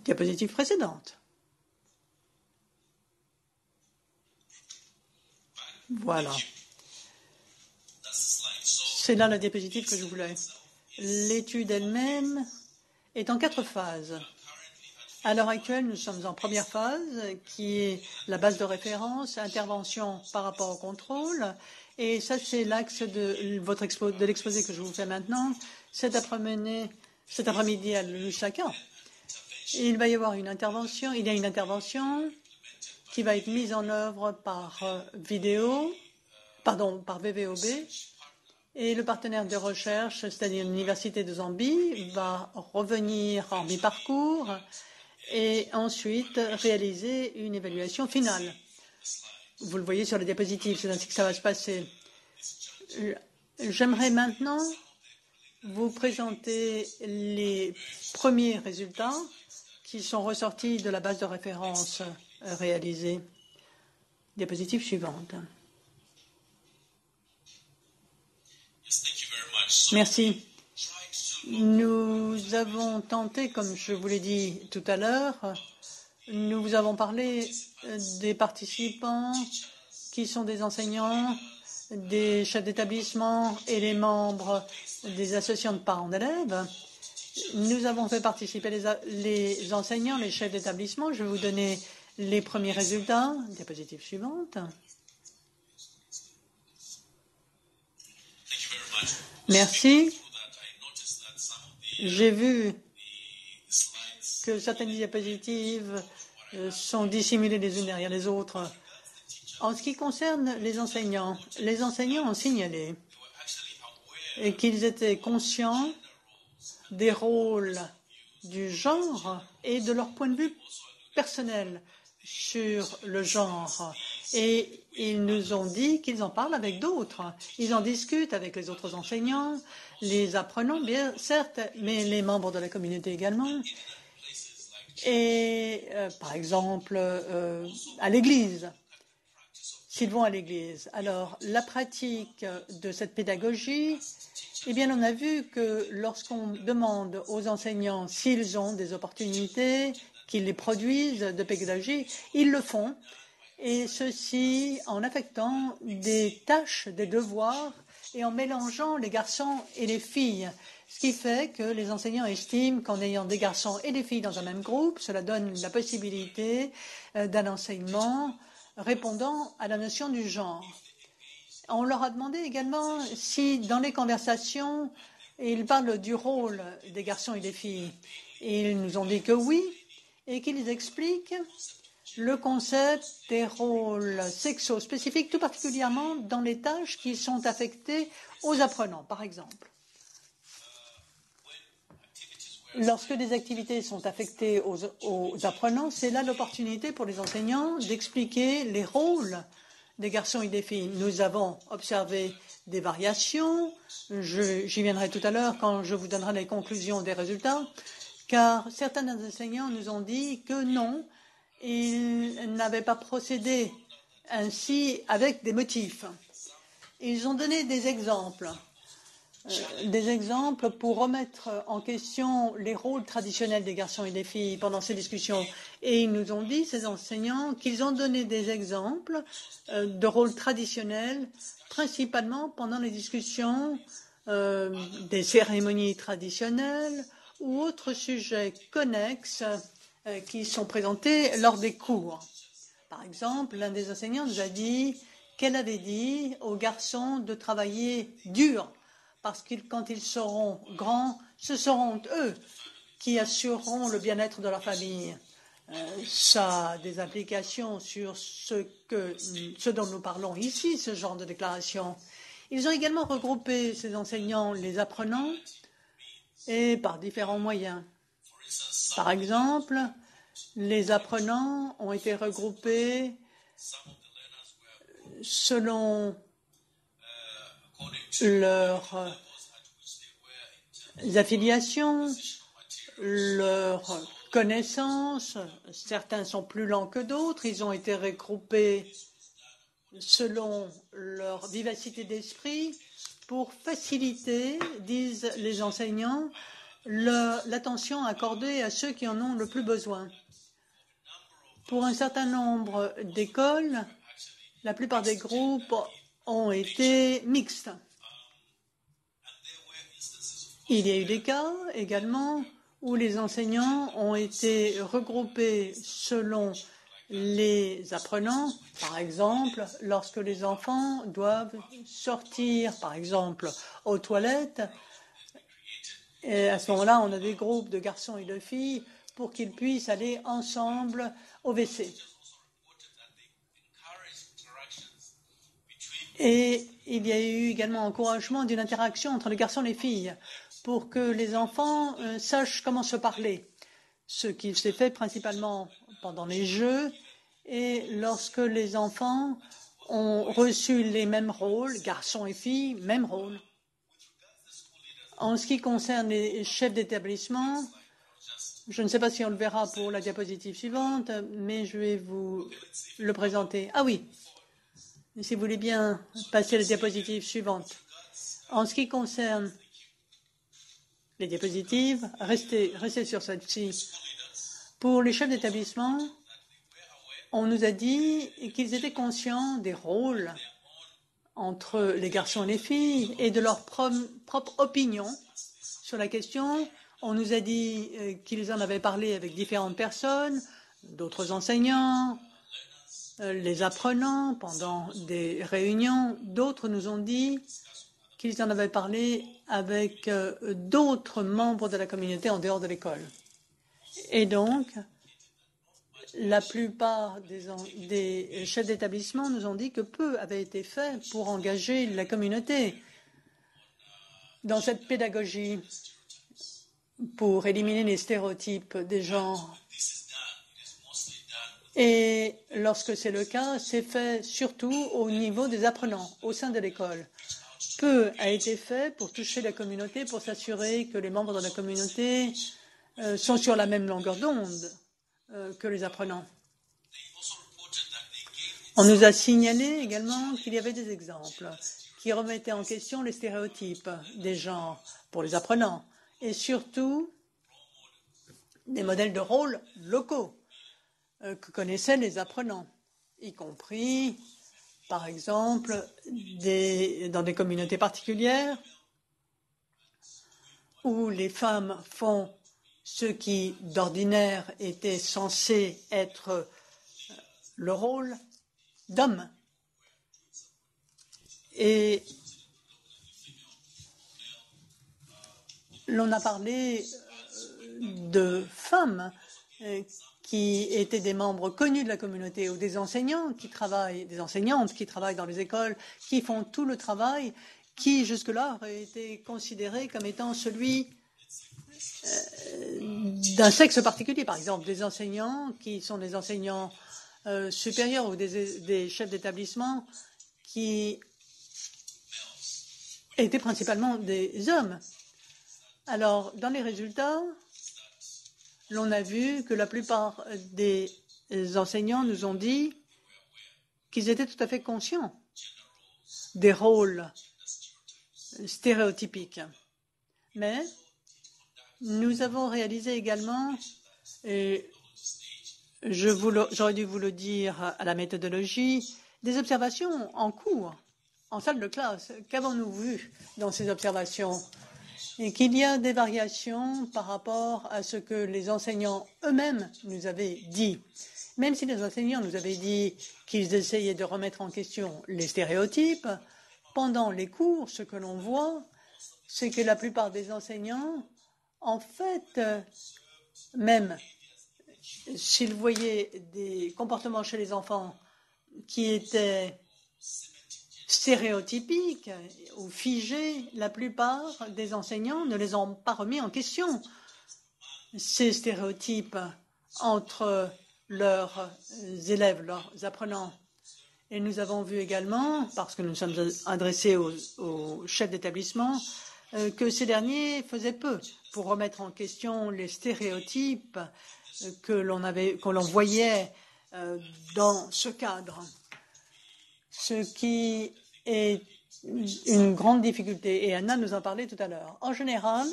Diapositive précédente. Voilà. C'est là la diapositive que je voulais. L'étude elle-même est en 4 phases. À l'heure actuelle, nous sommes en première phase, qui est la base de référence, intervention par rapport au contrôle. Et ça, c'est l'axe de l'exposé que je vous fais maintenant. Cet après-midi à Lusaka, il va y avoir une intervention. Il y a une intervention qui va être mise en œuvre par VVOB. Et le partenaire de recherche, c'est-à-dire l'Université de Zambie, va revenir en mi-parcours et ensuite réaliser une évaluation finale. Vous le voyez sur la diapositive, c'est ainsi que ça va se passer. J'aimerais maintenant vous présenter les premiers résultats qui sont ressortis de la base de référence réalisée. Diapositive suivante. Merci. Nous avons tenté, comme je vous l'ai dit tout à l'heure, nous vous avons parlé des participants qui sont des enseignants, des chefs d'établissement et les membres des associations de parents d'élèves. Nous avons fait participer les enseignants, les chefs d'établissement. Je vais vous donner les premiers résultats. Diapositive suivante. Merci. J'ai vu que certaines diapositives sont dissimulées les unes derrière les autres. En ce qui concerne les enseignants ont signalé qu'ils étaient conscients des rôles du genre et de leur point de vue personnel sur le genre. Et ils nous ont dit qu'ils en parlent avec d'autres. Ils en discutent avec les autres enseignants, les apprenants, bien certes, mais les membres de la communauté également. Et par exemple, à l'église, s'ils vont à l'église. Alors, la pratique de cette pédagogie, eh bien, on a vu que lorsqu'on demande aux enseignants s'ils ont des opportunités, qu'ils les produisent de pédagogie, ils le font. Et ceci en affectant des tâches, des devoirs et en mélangeant les garçons et les filles. Ce qui fait que les enseignants estiment qu'en ayant des garçons et des filles dans un même groupe, cela donne la possibilité d'un enseignement répondant à la notion du genre. On leur a demandé également si, dans les conversations, ils parlent du rôle des garçons et des filles. Et ils nous ont dit que oui, et qu'ils expliquent le concept des rôles sexo spécifiques, tout particulièrement dans les tâches qui sont affectées aux apprenants, par exemple. Lorsque des activités sont affectées aux apprenants, c'est là l'opportunité pour les enseignants d'expliquer les rôles des garçons et des filles. Nous avons observé des variations, j'y viendrai tout à l'heure quand je vous donnerai les conclusions des résultats, car certains enseignants nous ont dit que non, ils n'avaient pas procédé ainsi avec des motifs. Ils ont donné des exemples pour remettre en question les rôles traditionnels des garçons et des filles pendant ces discussions. Et ils nous ont dit, ces enseignants, qu'ils ont donné des exemples de rôles traditionnels, principalement pendant les discussions des cérémonies traditionnelles ou autres sujets connexes qui sont présentés lors des cours. Par exemple, l'un des enseignants nous a dit qu'elle avait dit aux garçons de travailler dur, parce que quand ils seront grands, ce seront eux qui assureront le bien-être de leur famille. Ça a des implications sur ce dont nous parlons ici, ce genre de déclaration. Ils ont également regroupé ces enseignants, les apprenants, et par différents moyens. Par exemple, les apprenants ont été regroupés selon leurs affiliations, leurs connaissances. Certains sont plus lents que d'autres. Ils ont été regroupés selon leur vivacité d'esprit pour faciliter, disent les enseignants, l'attention accordée à ceux qui en ont le plus besoin. Pour un certain nombre d'écoles, la plupart des groupes ont été mixtes. Il y a eu des cas également où les enseignants ont été regroupés selon les apprenants. Par exemple, lorsque les enfants doivent sortir, par exemple, aux toilettes, et à ce moment-là, on a des groupes de garçons et de filles pour qu'ils puissent aller ensemble au WC. Et il y a eu également encouragement d'une interaction entre les garçons et les filles pour que les enfants sachent comment se parler, ce qui s'est fait principalement pendant les jeux et lorsque les enfants ont reçu les mêmes rôles, garçons et filles, même rôle. En ce qui concerne les chefs d'établissement, je ne sais pas si on le verra pour la diapositive suivante, mais je vais vous le présenter. Ah oui, si vous voulez bien passer la diapositive suivante. En ce qui concerne les diapositives, restez sur celle-ci. Pour les chefs d'établissement, on nous a dit qu'ils étaient conscients des rôles entre les garçons et les filles et de leur propre opinion sur la question. On nous a dit qu'ils en avaient parlé avec différentes personnes, d'autres enseignants, les apprenants pendant des réunions. D'autres nous ont dit qu'ils en avaient parlé avec d'autres membres de la communauté en dehors de l'école. Et donc, la plupart des chefs d'établissement nous ont dit que peu avait été fait pour engager la communauté dans cette pédagogie pour éliminer les stéréotypes des genres. Et lorsque c'est le cas, c'est fait surtout au niveau des apprenants, au sein de l'école. Peu a été fait pour toucher la communauté, pour s'assurer que les membres de la communauté sont sur la même longueur d'onde que les apprenants. On nous a signalé également qu'il y avait des exemples qui remettaient en question les stéréotypes des genres pour les apprenants et surtout des modèles de rôle locaux que connaissaient les apprenants, y compris, par exemple, dans des communautés particulières où les femmes font ce qui, d'ordinaire, était censé être le rôle d'homme. Et l'on a parlé de femmes qui étaient des membres connus de la communauté ou des enseignants qui travaillent, des enseignantes qui travaillent dans les écoles, qui font tout le travail qui, jusque-là, aurait été considéré comme étant celui d'un sexe particulier. Par exemple, des enseignants qui sont des enseignants supérieurs ou des chefs d'établissement qui étaient principalement des hommes. Alors, dans les résultats, l'on a vu que la plupart des enseignants nous ont dit qu'ils étaient tout à fait conscients des rôles stéréotypiques. Mais nous avons réalisé également, et j'aurais dû vous le dire à la méthodologie, des observations en cours, en salle de classe. Qu'avons-nous vu dans ces observations? Et qu'il y a des variations par rapport à ce que les enseignants eux-mêmes nous avaient dit. Même si les enseignants nous avaient dit qu'ils essayaient de remettre en question les stéréotypes, pendant les cours, ce que l'on voit, c'est que la plupart des enseignants, en fait, même s'ils voyaient des comportements chez les enfants qui étaient stéréotypiques ou figés, la plupart des enseignants ne les ont pas remis en question. ces stéréotypes entre leurs élèves, leurs apprenants. Et nous avons vu également, parce que nous nous sommes adressés aux chefs d'établissement, que ces derniers faisaient peu pour remettre en question les stéréotypes que l'on voyait dans ce cadre, ce qui est une grande difficulté. Et Anna nous en parlait tout à l'heure. En général,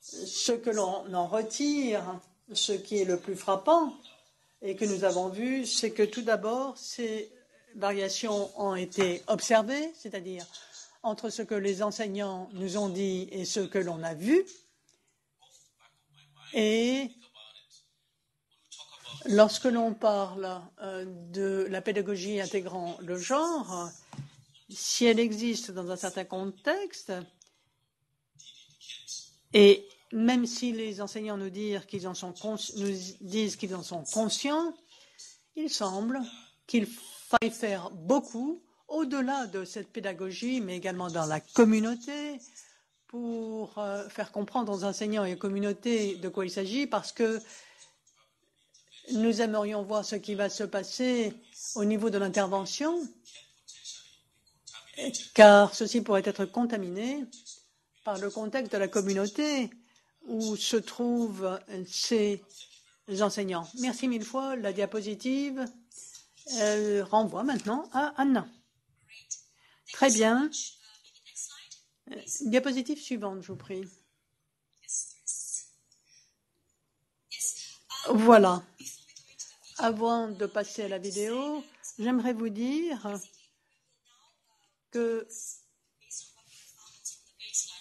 ce que l'on en retire, ce qui est le plus frappant et que nous avons vu, c'est que tout d'abord, ces variations ont été observées, c'est-à-dire entre ce que les enseignants nous ont dit et ce que l'on a vu. Et lorsque l'on parle de la pédagogie intégrant le genre, si elle existe dans un certain contexte, et même si les enseignants nous disent qu'ils en sont conscients, il semble qu'il faille faire beaucoup au-delà de cette pédagogie, mais également dans la communauté, pour faire comprendre aux enseignants et aux communautés de quoi il s'agit, parce que nous aimerions voir ce qui va se passer au niveau de l'intervention, car ceci pourrait être contaminé par le contexte de la communauté où se trouvent ces enseignants. Merci mille fois. La diapositive renvoie maintenant à Anna. Très bien. Diapositive suivante, je vous prie. Voilà. Avant de passer à la vidéo, j'aimerais vous dire que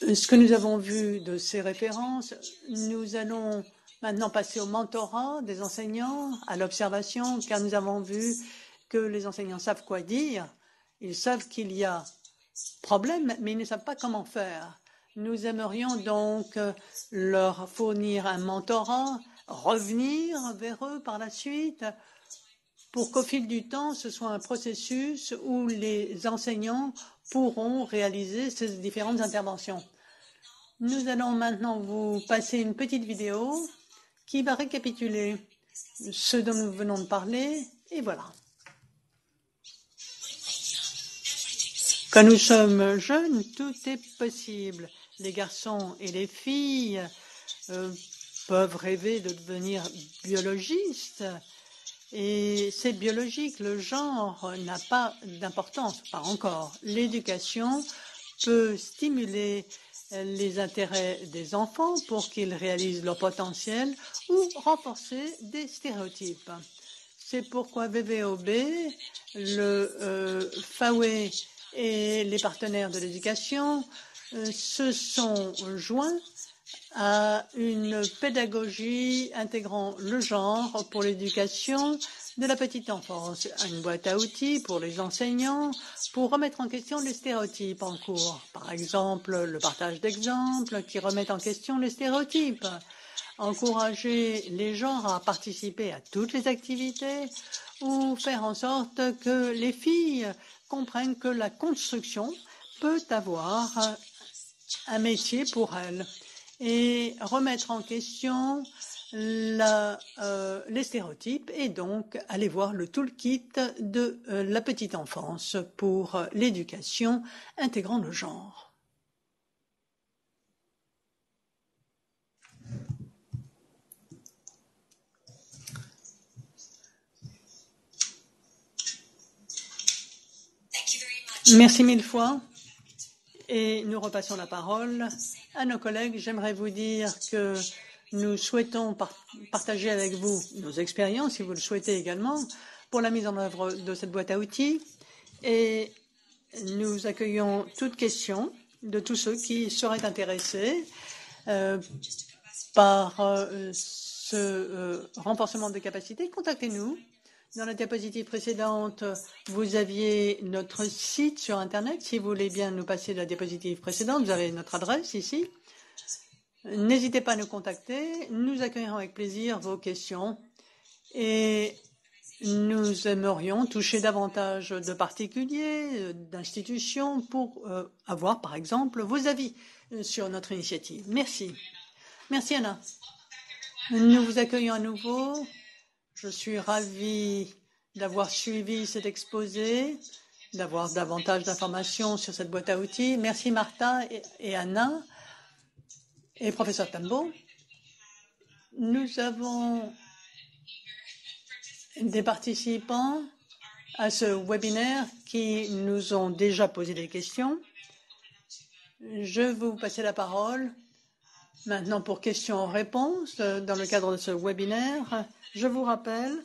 ce que nous avons vu de ces références, nous allons maintenant passer au mentorat des enseignants, à l'observation, car nous avons vu que les enseignants savent quoi dire, ils savent qu'il y a problème, mais ils ne savent pas comment faire. Nous aimerions donc leur fournir un mentorat, revenir vers eux par la suite, pour qu'au fil du temps, ce soit un processus où les enseignants pourront réaliser ces différentes interventions. Nous allons maintenant vous passer une petite vidéo qui va récapituler ce dont nous venons de parler, et voilà. Quand nous sommes jeunes, tout est possible. Les garçons et les filles peuvent rêver de devenir biologistes. Et c'est biologique, le genre n'a pas d'importance, pas encore. L'éducation peut stimuler les intérêts des enfants pour qu'ils réalisent leur potentiel ou renforcer des stéréotypes. C'est pourquoi VVOB, le FAWE et les partenaires de l'éducation se sont joints à une pédagogie intégrant le genre pour l'éducation de la petite enfance, une boîte à outils pour les enseignants pour remettre en question les stéréotypes en cours. Par exemple, le partage d'exemples qui remettent en question les stéréotypes, encourager les genres à participer à toutes les activités ou faire en sorte que les filles comprennent que la construction peut avoir un métier pour elles, et remettre en question les stéréotypes et donc aller voir le toolkit de la petite enfance pour l'éducation intégrant le genre. Merci mille fois. Et nous repassons la parole à nos collègues. J'aimerais vous dire que nous souhaitons partager avec vous nos expériences, si vous le souhaitez également, pour la mise en œuvre de cette boîte à outils. Et nous accueillons toute question de tous ceux qui seraient intéressés par ce renforcement des capacités. Contactez-nous. Dans la diapositive précédente, vous aviez notre site sur Internet. Si vous voulez bien nous passer la diapositive précédente, vous avez notre adresse ici. N'hésitez pas à nous contacter. Nous accueillerons avec plaisir vos questions et nous aimerions toucher davantage de particuliers, d'institutions pour avoir, par exemple, vos avis sur notre initiative. Merci. Merci Anna. Nous vous accueillons à nouveau. Je suis ravie d'avoir suivi cet exposé, d'avoir davantage d'informations sur cette boîte à outils. Merci Martha et Anna et professeur Tambo. Nous avons des participants à ce webinaire qui nous ont déjà posé des questions. Je vais vous passer la parole maintenant pour questions-réponses dans le cadre de ce webinaire. Je vous rappelle,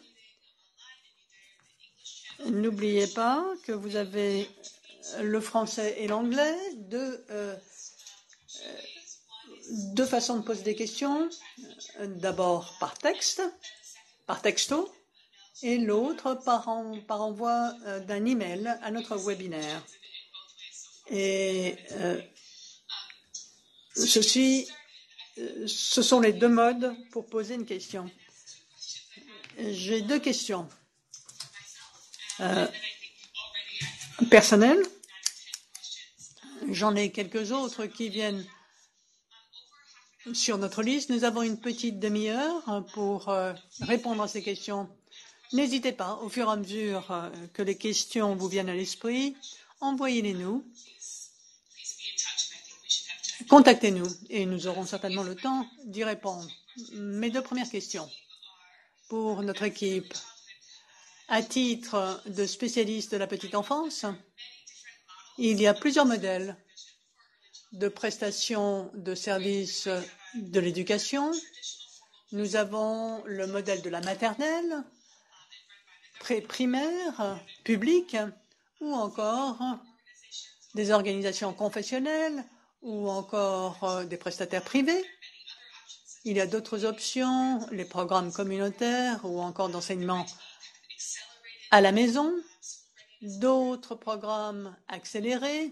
n'oubliez pas que vous avez le français et l'anglais, deux façons de poser des questions. D'abord par texte, par texto, et l'autre par envoi d'un email à notre webinaire. Et ce sont les deux modes pour poser une question. J'ai deux questions personnelles. J'en ai quelques autres qui viennent sur notre liste. Nous avons une petite demi-heure pour répondre à ces questions. N'hésitez pas, au fur et à mesure que les questions vous viennent à l'esprit, envoyez-les-nous. Contactez-nous et nous aurons certainement le temps d'y répondre. Mes deux premières questions pour notre équipe. À titre de spécialiste de la petite enfance, il y a plusieurs modèles de prestations de services de l'éducation. Nous avons le modèle de la maternelle, pré-primaire, publique, ou encore des organisations confessionnelles, ou encore des prestataires privés. Il y a d'autres options, les programmes communautaires ou encore d'enseignement à la maison, d'autres programmes accélérés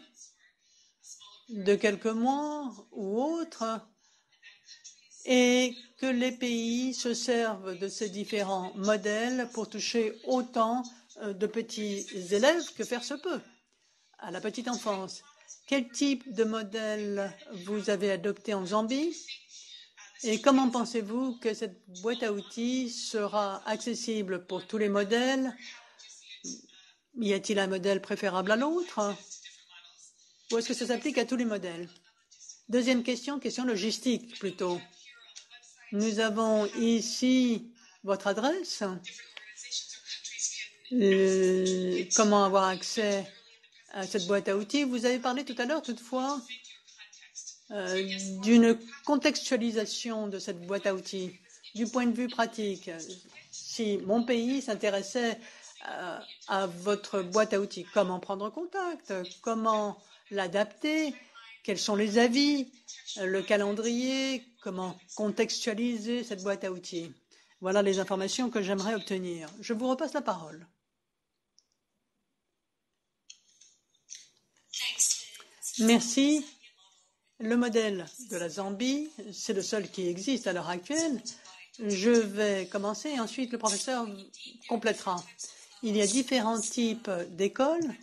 de quelques mois ou autres, et que les pays se servent de ces différents modèles pour toucher autant de petits élèves que faire se peut à la petite enfance. Quel type de modèle vous avez adopté en Zambie et comment pensez-vous que cette boîte à outils sera accessible pour tous les modèles? Y a-t-il un modèle préférable à l'autre? Ou est-ce que ça s'applique à tous les modèles? Deuxième question, question logistique plutôt. Nous avons ici votre adresse. Comment avoir accès à cette boîte à outils? Vous avez parlé tout à l'heure toutefois d'une contextualisation de cette boîte à outils du point de vue pratique. Si mon pays s'intéressait à votre boîte à outils, comment prendre contact, comment l'adapter, quels sont les avis, le calendrier, comment contextualiser cette boîte à outils. Voilà les informations que j'aimerais obtenir. Je vous repasse la parole. Merci. Le modèle de la Zambie, c'est le seul qui existe à l'heure actuelle. Je vais commencer et ensuite le professeur complétera. Il y a différents types d'écoles.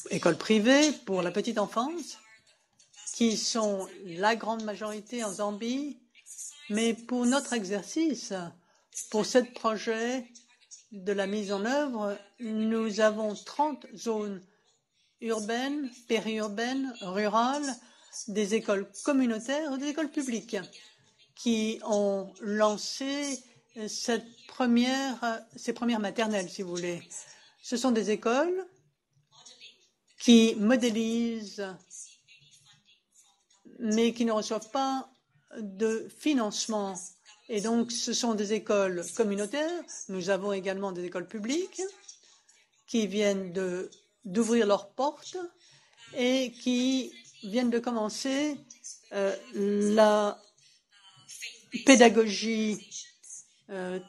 Écoles privées pour la petite enfance, qui sont la grande majorité en Zambie. Mais pour notre exercice, pour ce projet de la mise en œuvre, nous avons 30 zones urbaines, périurbaines, rurales, des écoles communautaires ou des écoles publiques qui ont lancé ces premières maternelles, si vous voulez. Ce sont des écoles qui modélisent, mais qui ne reçoivent pas de financement. Et donc, ce sont des écoles communautaires. Nous avons également des écoles publiques qui viennent d'ouvrir leurs portes et qui viennent de commencer la pédagogie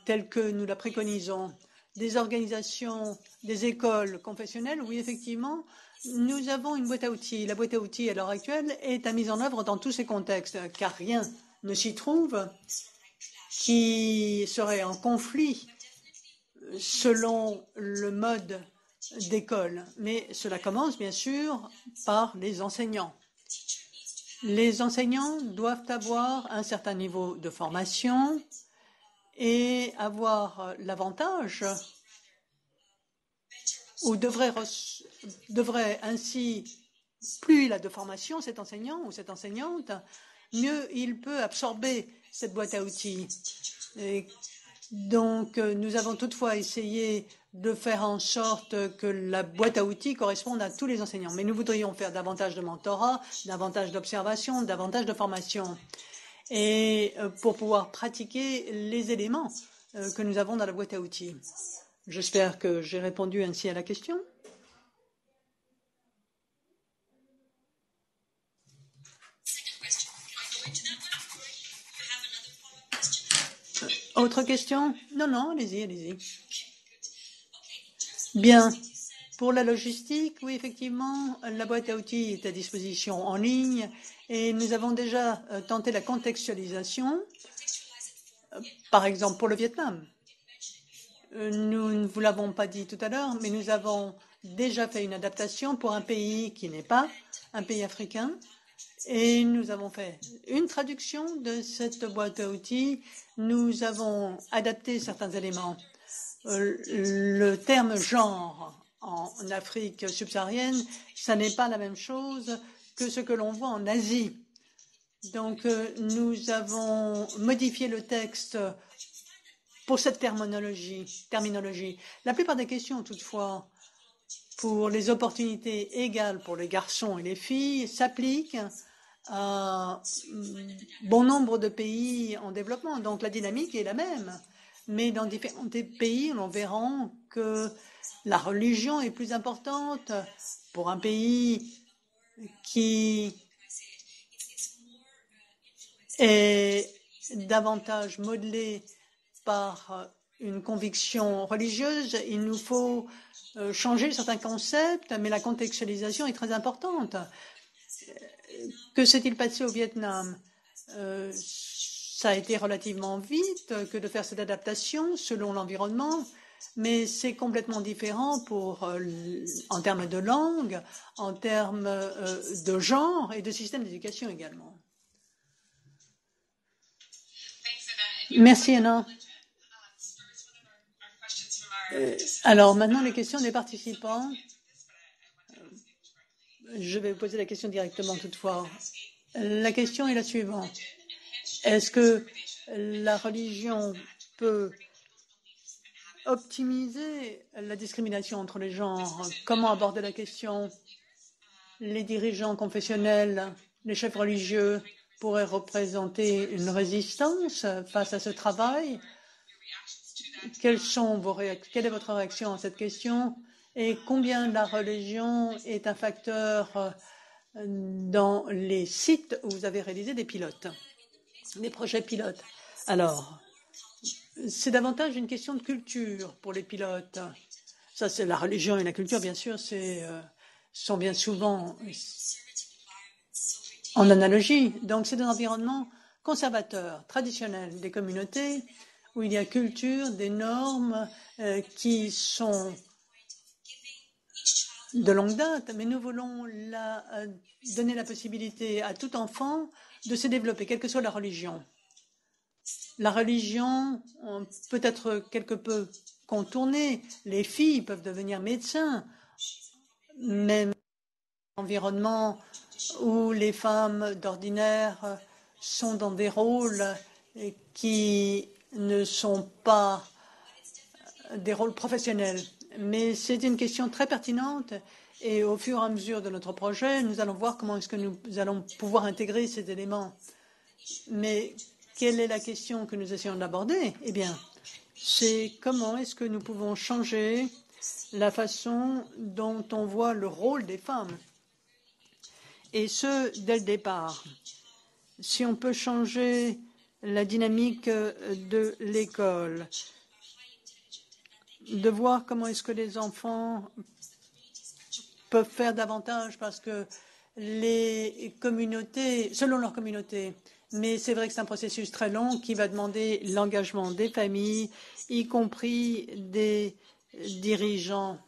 telle que nous la préconisons. Des organisations, des écoles confessionnelles, oui, effectivement, nous avons une boîte à outils. La boîte à outils, à l'heure actuelle, est à mise en œuvre dans tous ces contextes, car rien ne s'y trouve qui serait en conflit selon le mode d'école. Mais cela commence, bien sûr, par les enseignants. Les enseignants doivent avoir un certain niveau de formation et avoir l'avantage, ou devrait ainsi, plus il a de formation, cet enseignant ou cette enseignante, mieux il peut absorber cette boîte à outils. Et donc, nous avons toutefois essayé de faire en sorte que la boîte à outils corresponde à tous les enseignants. Mais nous voudrions faire davantage de mentorat, davantage d'observation, davantage de formation. Et pour pouvoir pratiquer les éléments que nous avons dans la boîte à outils. J'espère que j'ai répondu ainsi à la question. Autre question? Non, allez-y. Bien. Pour la logistique, oui, effectivement, la boîte à outils est à disposition en ligne et nous avons déjà tenté la contextualisation, par exemple pour le Vietnam. Nous ne vous l'avons pas dit tout à l'heure, mais nous avons déjà fait une adaptation pour un pays qui n'est pas un pays africain. Et nous avons fait une traduction de cette boîte à outils. Nous avons adapté certains éléments. Le terme genre en Afrique subsaharienne, ça n'est pas la même chose que ce que l'on voit en Asie. Donc, nous avons modifié le texte pour cette terminologie. La plupart des questions, toutefois, pour les opportunités égales pour les garçons et les filles, s'appliquent à bon nombre de pays en développement. Donc, la dynamique est la même. Mais dans différents pays, on verra que la religion est plus importante pour un pays qui est davantage modelé par une conviction religieuse. Il nous faut changer certains concepts, mais la contextualisation est très importante. Que s'est-il passé au Vietnam? Ça a été relativement vite que de faire cette adaptation selon l'environnement, mais c'est complètement différent en termes de langue, en termes de genre et de système d'éducation également. Merci, Anna. Alors, maintenant, les questions des participants. Je vais vous poser la question directement toutefois. La question est la suivante. Est-ce que la religion peut optimiser la discrimination entre les genres? Comment aborder la question? Les dirigeants confessionnels, les chefs religieux pourraient représenter une résistance face à ce travail. Quelle est votre réaction à cette question? Et combien la religion est un facteur dans les sites où vous avez réalisé des pilotes, des projets pilotes? Alors, c'est davantage une question de culture pour les pilotes. Ça, c'est la religion et la culture, bien sûr, sont bien souvent en analogie. Donc, c'est des environnements conservateurs, traditionnels, des communautés où il y a culture, des normes qui sont de longue date, mais nous voulons donner la possibilité à tout enfant de se développer, quelle que soit la religion. La religion peut être quelque peu contournée. Les filles peuvent devenir médecins, même dans un environnement où les femmes d'ordinaire sont dans des rôles qui ne sont pas des rôles professionnels. Mais c'est une question très pertinente et au fur et à mesure de notre projet, nous allons voir comment est-ce que nous allons pouvoir intégrer ces éléments. Mais quelle est la question que nous essayons d'aborder? Eh bien, c'est comment est-ce que nous pouvons changer la façon dont on voit le rôle des femmes. Et ce, dès le départ. Si on peut changer la dynamique de l'école, de voir comment est-ce que les enfants peuvent faire davantage parce que les communautés, selon leur communauté, mais c'est vrai que c'est un processus très long qui va demander l'engagement des familles, y compris des dirigeants.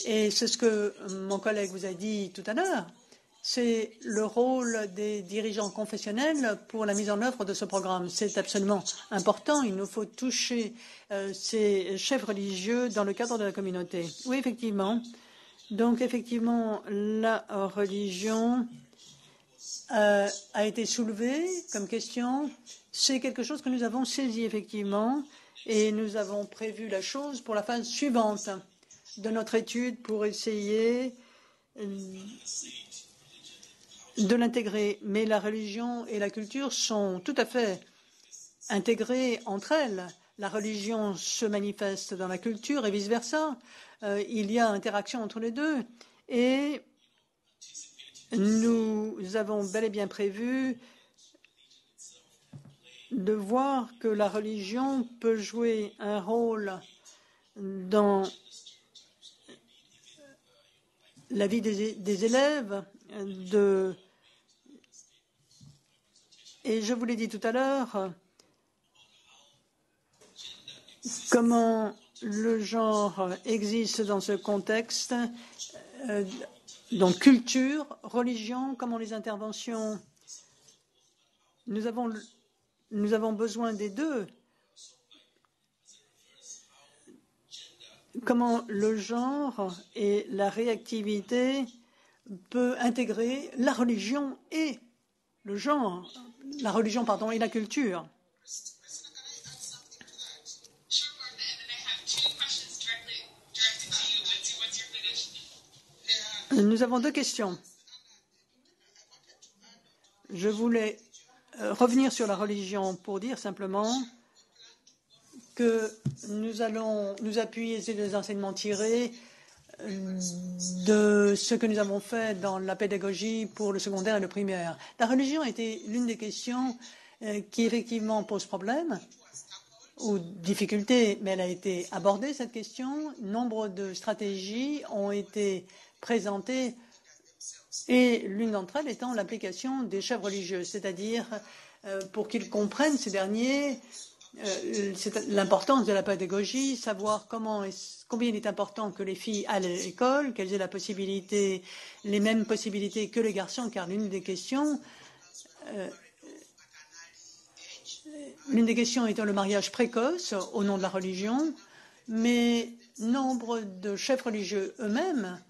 Et c'est ce que mon collègue vous a dit tout à l'heure, c'est le rôle des dirigeants confessionnels pour la mise en œuvre de ce programme. C'est absolument important. Il nous faut toucher ces chefs religieux dans le cadre de la communauté. Oui, effectivement. Donc, effectivement, la religion a été soulevée comme question. C'est quelque chose que nous avons saisi, effectivement, et nous avons prévu la chose pour la phase suivante de notre étude pour essayer de l'intégrer. Mais la religion et la culture sont tout à fait intégrées entre elles. La religion se manifeste dans la culture et vice-versa. Il y a interaction entre les deux. Et nous avons bel et bien prévu de voir que la religion peut jouer un rôle dans la vie des élèves. Et je vous l'ai dit tout à l'heure, comment le genre existe dans ce contexte, donc culture, religion, comment les interventions. Nous avons besoin des deux. Comment le genre et la réactivité peut intégrer la religion et le genre, la religion, pardon, et la culture. Nous avons deux questions. Je voulais revenir sur la religion pour dire simplement que nous allons nous appuyer sur les enseignements tirés de ce que nous avons fait dans la pédagogie pour le secondaire et le primaire. La religion a été l'une des questions qui effectivement pose problème ou difficulté, mais elle a été abordée, cette question. Nombre de stratégies ont été présentées et l'une d'entre elles étant l'application des chefs religieux, c'est-à-dire pour qu'ils comprennent ces derniers l'importance de la pédagogie, savoir combien il est important que les filles aillent à l'école, qu'elles aient la possibilité, les mêmes possibilités que les garçons, car l'une des questions étant le mariage précoce au nom de la religion, mais nombre de chefs religieux eux-mêmes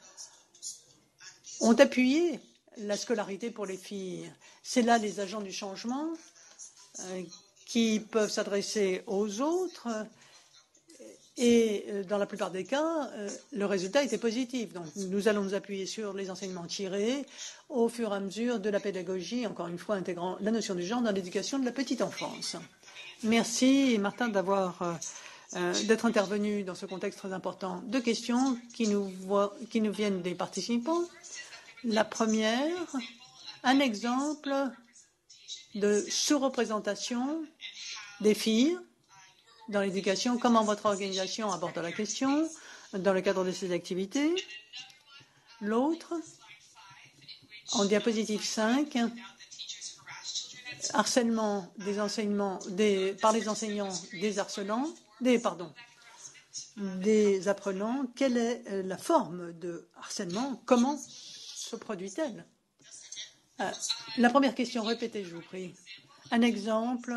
ont appuyé la scolarité pour les filles. C'est là les agents du changement qui peuvent s'adresser aux autres et dans la plupart des cas, le résultat était positif. Donc nous allons nous appuyer sur les enseignements tirés au fur et à mesure de la pédagogie, encore une fois intégrant la notion du genre dans l'éducation de la petite enfance. Merci Martin d'être intervenu dans ce contexte très important. Deux questions qui nous viennent des participants. La première, un exemple de sous-représentation des filles dans l'éducation. Comment votre organisation aborde la question dans le cadre de ces activités? L'autre, en diapositive 5, harcèlement par les enseignants des apprenants. Quelle est la forme de harcèlement? Comment se produit-elle? La première question, répétez, je vous prie. Un exemple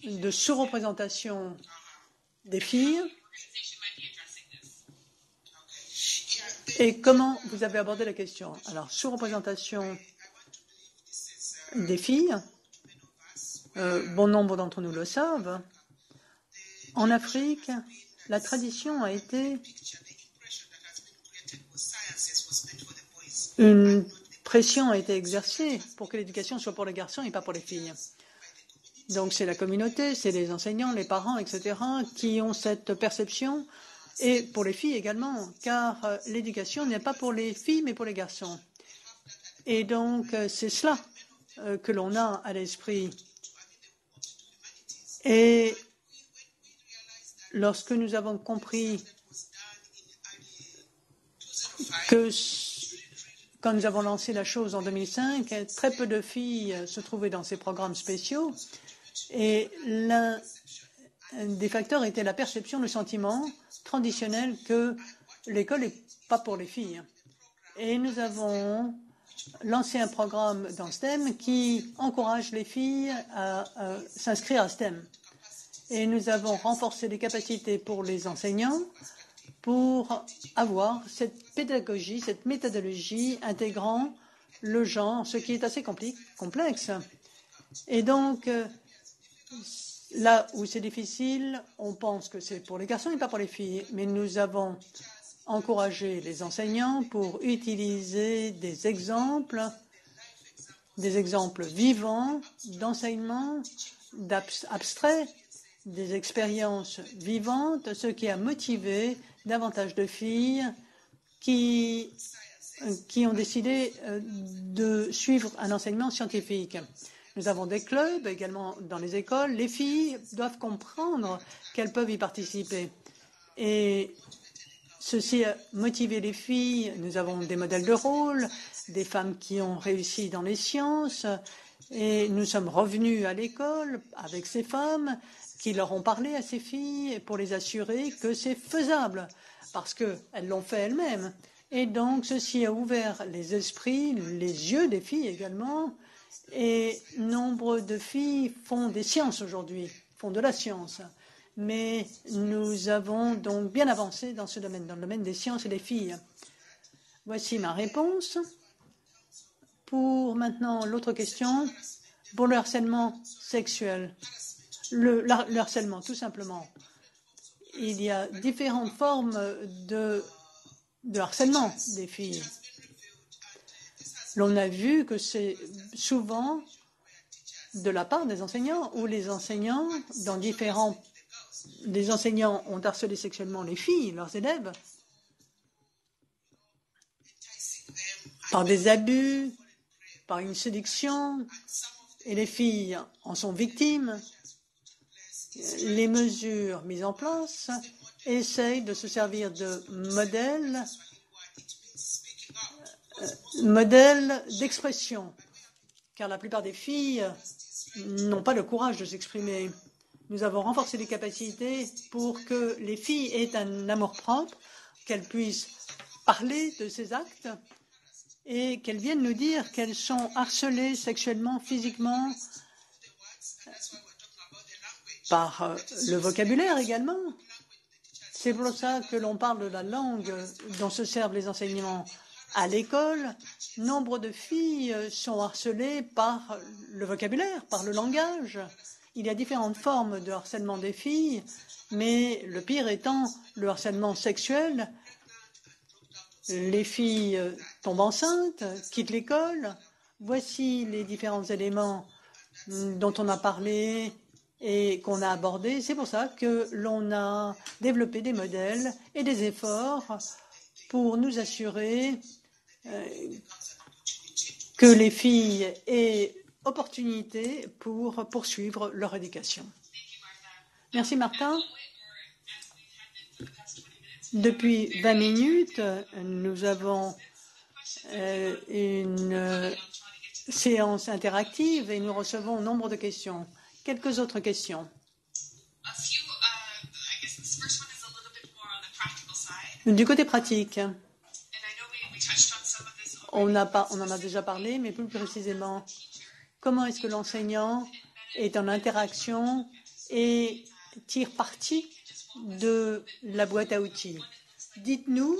de sous-représentation des filles et comment vous avez abordé la question. Alors, sous-représentation des filles, bon nombre d'entre nous le savent. En Afrique, la tradition a été une pression a été exercée pour que l'éducation soit pour les garçons et pas pour les filles. Donc c'est la communauté, c'est les enseignants, les parents, etc., qui ont cette perception, et pour les filles également, car l'éducation n'est pas pour les filles, mais pour les garçons. Et donc c'est cela que l'on a à l'esprit. Et lorsque nous avons compris que quand nous avons lancé la chose en 2005, très peu de filles se trouvaient dans ces programmes spéciaux. Et l'un des facteurs était la perception, le sentiment traditionnel que l'école n'est pas pour les filles. Et nous avons lancé un programme dans STEM qui encourage les filles à s'inscrire à STEM. Et nous avons renforcé les capacités pour les enseignants pour avoir cette pédagogie, cette méthodologie intégrant le genre, ce qui est assez complexe. Et donc, là où c'est difficile, on pense que c'est pour les garçons et pas pour les filles. Mais nous avons encouragé les enseignants pour utiliser des exemples vivants d'enseignement, abstraits, des expériences vivantes, ce qui a motivé davantage de filles qui ont décidé de suivre un enseignement scientifique. Nous avons des clubs également dans les écoles. Les filles doivent comprendre qu'elles peuvent y participer. Et ceci a motivé les filles. Nous avons des modèles de rôle, des femmes qui ont réussi dans les sciences. Et nous sommes revenus à l'école avec ces femmes qui leur ont parlé à ces filles pour les assurer que c'est faisable, parce qu'elles l'ont fait elles-mêmes. Et donc, ceci a ouvert les esprits, les yeux des filles également. Et nombre de filles font des sciences aujourd'hui, font de la science. Mais nous avons donc bien avancé dans ce domaine, dans le domaine des sciences et des filles. Voici ma réponse. Pour maintenant l'autre question, pour le harcèlement sexuel. Le harcèlement, tout simplement. Il y a différentes formes de harcèlement des filles. L'on a vu que c'est souvent de la part des enseignants, où les enseignants, les enseignants ont harcelé sexuellement les filles, leurs élèves, par des abus, par une séduction, et les filles en sont victimes. Les mesures mises en place essayent de se servir de modèles d'expression, car la plupart des filles n'ont pas le courage de s'exprimer. Nous avons renforcé les capacités pour que les filles aient un amour-propre, qu'elles puissent parler de ces actes et qu'elles viennent nous dire qu'elles sont harcelées sexuellement, physiquement, par le vocabulaire également. C'est pour ça que l'on parle de la langue dont se servent les enseignements à l'école. Nombre de filles sont harcelées par le vocabulaire, par le langage. Il y a différentes formes de harcèlement des filles, mais le pire étant le harcèlement sexuel. Les filles tombent enceintes, quittent l'école. Voici les différents éléments dont on a parlé et qu'on a abordé. C'est pour ça que l'on a développé des modèles et des efforts pour nous assurer que les filles aient opportunité pour poursuivre leur éducation. Merci Martin. Depuis 20 minutes, nous avons une séance interactive et nous recevons nombre de questions. Quelques autres questions. Du côté pratique, on en a déjà parlé, mais plus précisément, comment est-ce que l'enseignant est en interaction et tire parti de la boîte à outils? Dites-nous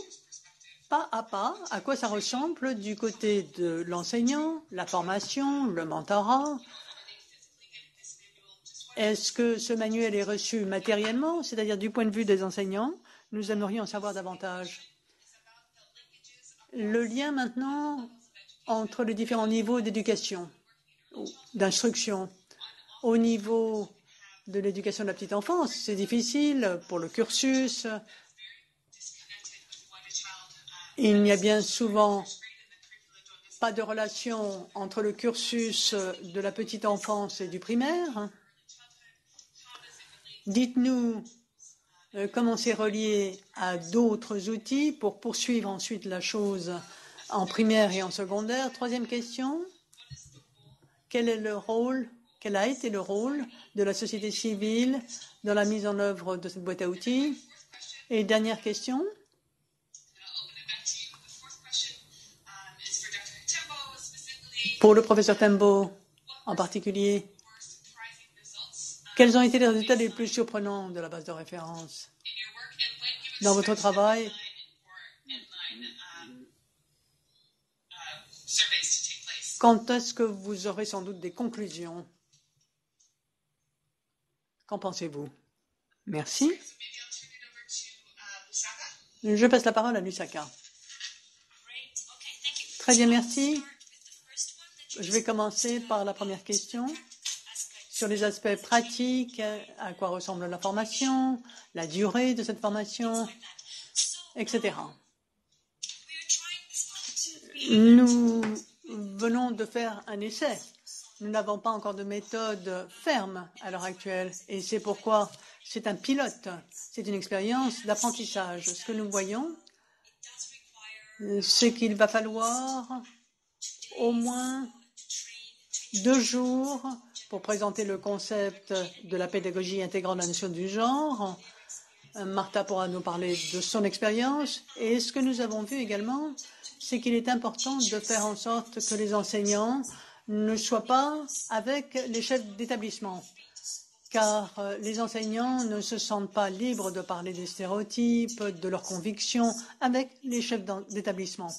pas à pas à quoi ça ressemble du côté de l'enseignant, la formation, le mentorat. Est-ce que ce manuel est reçu matériellement, c'est-à-dire du point de vue des enseignants? Nous aimerions en savoir davantage. Le lien maintenant entre les différents niveaux d'éducation, d'instruction. Au niveau de l'éducation de la petite enfance, c'est difficile pour le cursus. Il n'y a bien souvent pas de relation entre le cursus de la petite enfance et du primaire. Dites-nous comment c'est relié à d'autres outils pour poursuivre ensuite la chose en primaire et en secondaire. Troisième question, quel a été le rôle de la société civile dans la mise en œuvre de cette boîte à outils? Et dernière question, Pour le professeur Tembo en particulier, quels ont été les résultats les plus surprenants de la base de référence dans votre travail? Quand est-ce que vous aurez sans doute des conclusions? Qu'en pensez-vous? Merci. Je passe la parole à Lusaka. Très bien, merci. Je vais commencer par la première question sur les aspects pratiques, à quoi ressemble la formation, la durée de cette formation, etc. Nous venons de faire un essai. Nous n'avons pas encore de méthode ferme à l'heure actuelle et c'est pourquoi c'est un pilote. C'est une expérience d'apprentissage. Ce que nous voyons, c'est qu'il va falloir au moins 2 jours pour présenter le concept de la pédagogie intégrant la notion du genre. Martha pourra nous parler de son expérience. Et ce que nous avons vu également, c'est qu'il est important de faire en sorte que les enseignants ne soient pas avec les chefs d'établissement, car les enseignants ne se sentent pas libres de parler des stéréotypes, de leurs convictions avec les chefs d'établissement.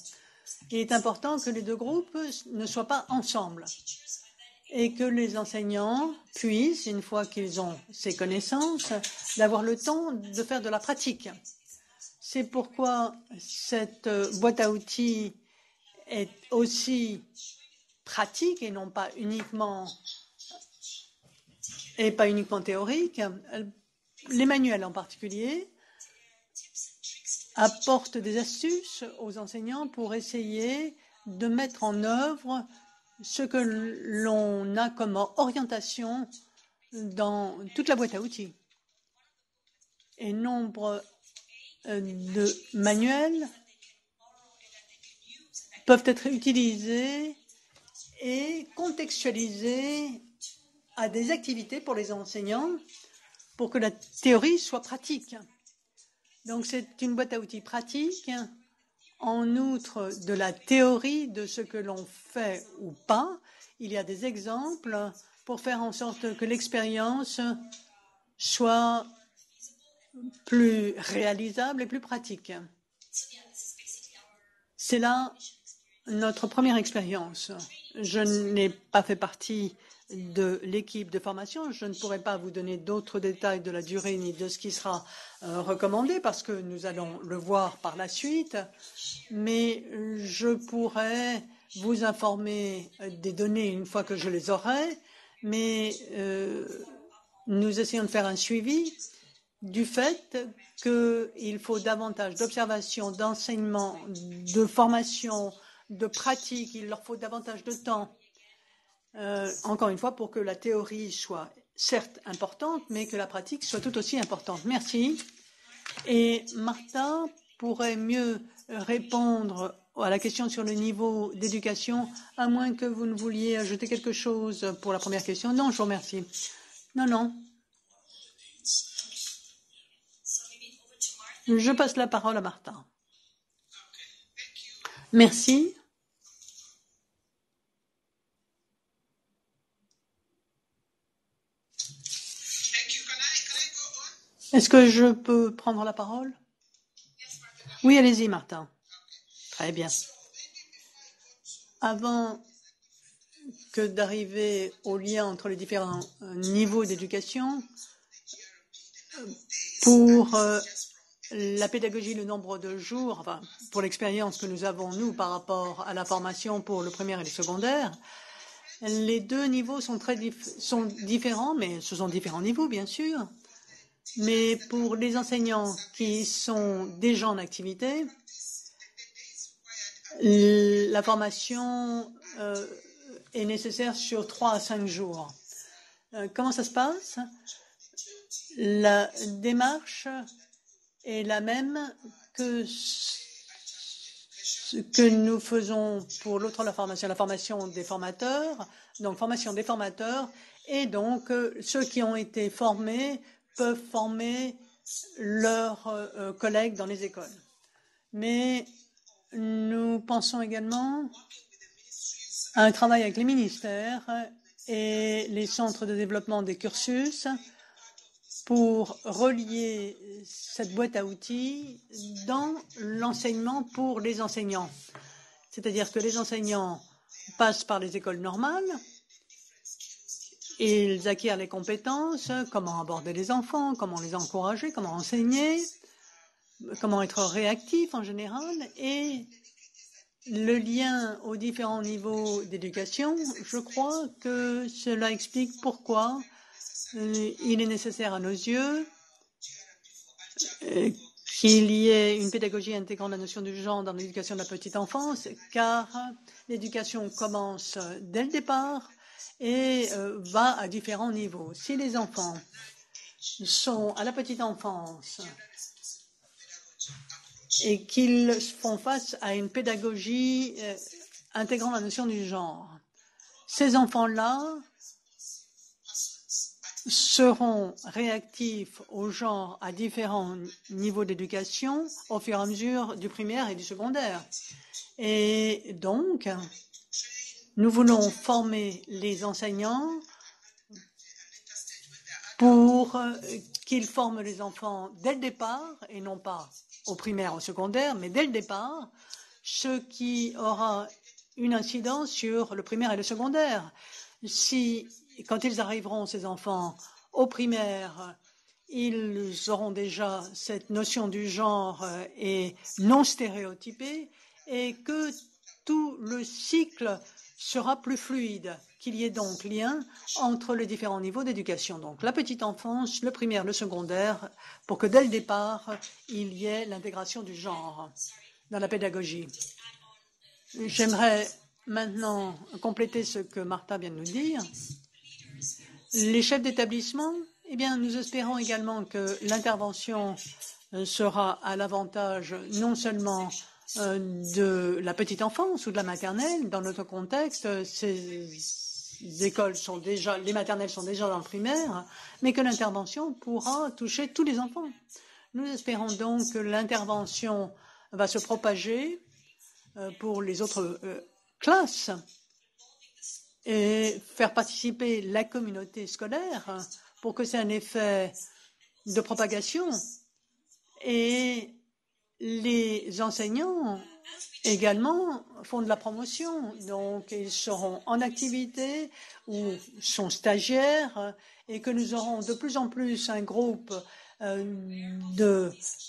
Il est important que les 2 groupes ne soient pas ensemble et que les enseignants puissent, une fois qu'ils ont ces connaissances, d'avoir le temps de faire de la pratique. C'est pourquoi cette boîte à outils est aussi pratique et non pas uniquement théorique. Les manuels en particulier apportent des astuces aux enseignants pour essayer de mettre en œuvre ce que l'on a comme orientation dans toute la boîte à outils. Et nombre de manuels peuvent être utilisés et contextualisés à des activités pour les enseignants pour que la théorie soit pratique. Donc c'est une boîte à outils pratique, en outre de la théorie de ce que l'on fait ou pas. Il y a des exemples pour faire en sorte que l'expérience soit plus réalisable et plus pratique. C'est là notre première expérience. Je n'ai pas fait partie de l'équipe de formation. Je ne pourrai pas vous donner d'autres détails de la durée ni de ce qui sera recommandé parce que nous allons le voir par la suite. Mais je pourrai vous informer des données une fois que je les aurai. Mais nous essayons de faire un suivi du fait qu'il faut davantage d'observation, d'enseignement, de formation, de pratique. Il leur faut davantage de temps. Encore une fois, pour que la théorie soit certes importante, mais que la pratique soit tout aussi importante. Merci. Et Martha pourrait mieux répondre à la question sur le niveau d'éducation, à moins que vous ne vouliez ajouter quelque chose pour la première question. Non, je vous remercie. Non. Je passe la parole à Martha. Merci. Est-ce que je peux prendre la parole? Oui, allez-y, Martin. Très bien. Avant que d'arriver au lien entre les différents niveaux d'éducation, pour la pédagogie, le nombre de jours, enfin, pour l'expérience que nous avons, nous, par rapport à la formation pour le primaire et le secondaire, les 2 niveaux sont différents, mais ce sont différents niveaux, bien sûr. Mais pour les enseignants qui sont déjà en activité, la formation est nécessaire sur 3 à 5 jours. Comment ça se passe? La démarche est la même que ce que nous faisons pour l'autre, la formation des formateurs, donc formation des formateurs, et donc ceux qui ont été formés peuvent former leurs collègues dans les écoles. Mais nous pensons également un travail avec les ministères et les centres de développement des cursus pour relier cette boîte à outils dans l'enseignement pour les enseignants. C'est-à-dire que les enseignants passent par les écoles normales, ils acquièrent les compétences, comment aborder les enfants, comment les encourager, comment enseigner, comment être réactif en général, et le lien aux différents niveaux d'éducation, je crois que cela explique pourquoi il est nécessaire à nos yeux qu'il y ait une pédagogie intégrant la notion du genre dans l'éducation de la petite enfance, car l'éducation commence dès le départ et va à différents niveaux. Si les enfants sont à la petite enfance et qu'ils font face à une pédagogie intégrant la notion du genre, ces enfants-là seront réactifs au genre à différents niveaux d'éducation au fur et à mesure du primaire et du secondaire. Et donc, nous voulons former les enseignants pour qu'ils forment les enfants dès le départ, et non pas au primaire, au secondaire, mais dès le départ, ce qui aura une incidence sur le primaire et le secondaire. Si, quand ils arriveront, ces enfants, au primaire, ils auront déjà cette notion du genre et non stéréotypée, et que tout le cycle sera plus fluide, qu'il y ait donc lien entre les différents niveaux d'éducation. Donc la petite enfance, le primaire, le secondaire, pour que dès le départ, il y ait l'intégration du genre dans la pédagogie. J'aimerais maintenant compléter ce que Martha vient de nous dire. Les chefs d'établissement, eh bien, nous espérons également que l'intervention sera à l'avantage non seulement de la petite enfance ou de la maternelle. Dans notre contexte, ces écoles sont déjà, les maternelles sont déjà dans le primaire, mais que l'intervention pourra toucher tous les enfants. Nous espérons donc que l'intervention va se propager pour les autres classes et faire participer la communauté scolaire pour que c'est un effet de propagation. Et les enseignants également font de la promotion, donc ils seront en activité ou sont stagiaires, et que nous aurons de plus en plus un groupe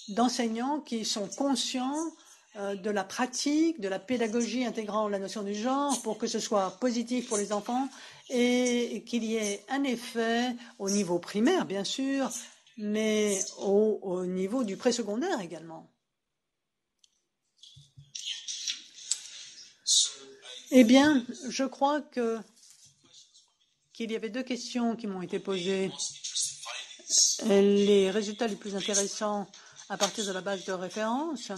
d'enseignants qui sont conscients de la pratique, de la pédagogie intégrant la notion du genre pour que ce soit positif pour les enfants et qu'il y ait un effet au niveau primaire, bien sûr, mais au niveau du présecondaire également. Eh bien, je crois qu'il y avait deux questions qui m'ont été posées. Les résultats les plus intéressants à partir de la base de référence.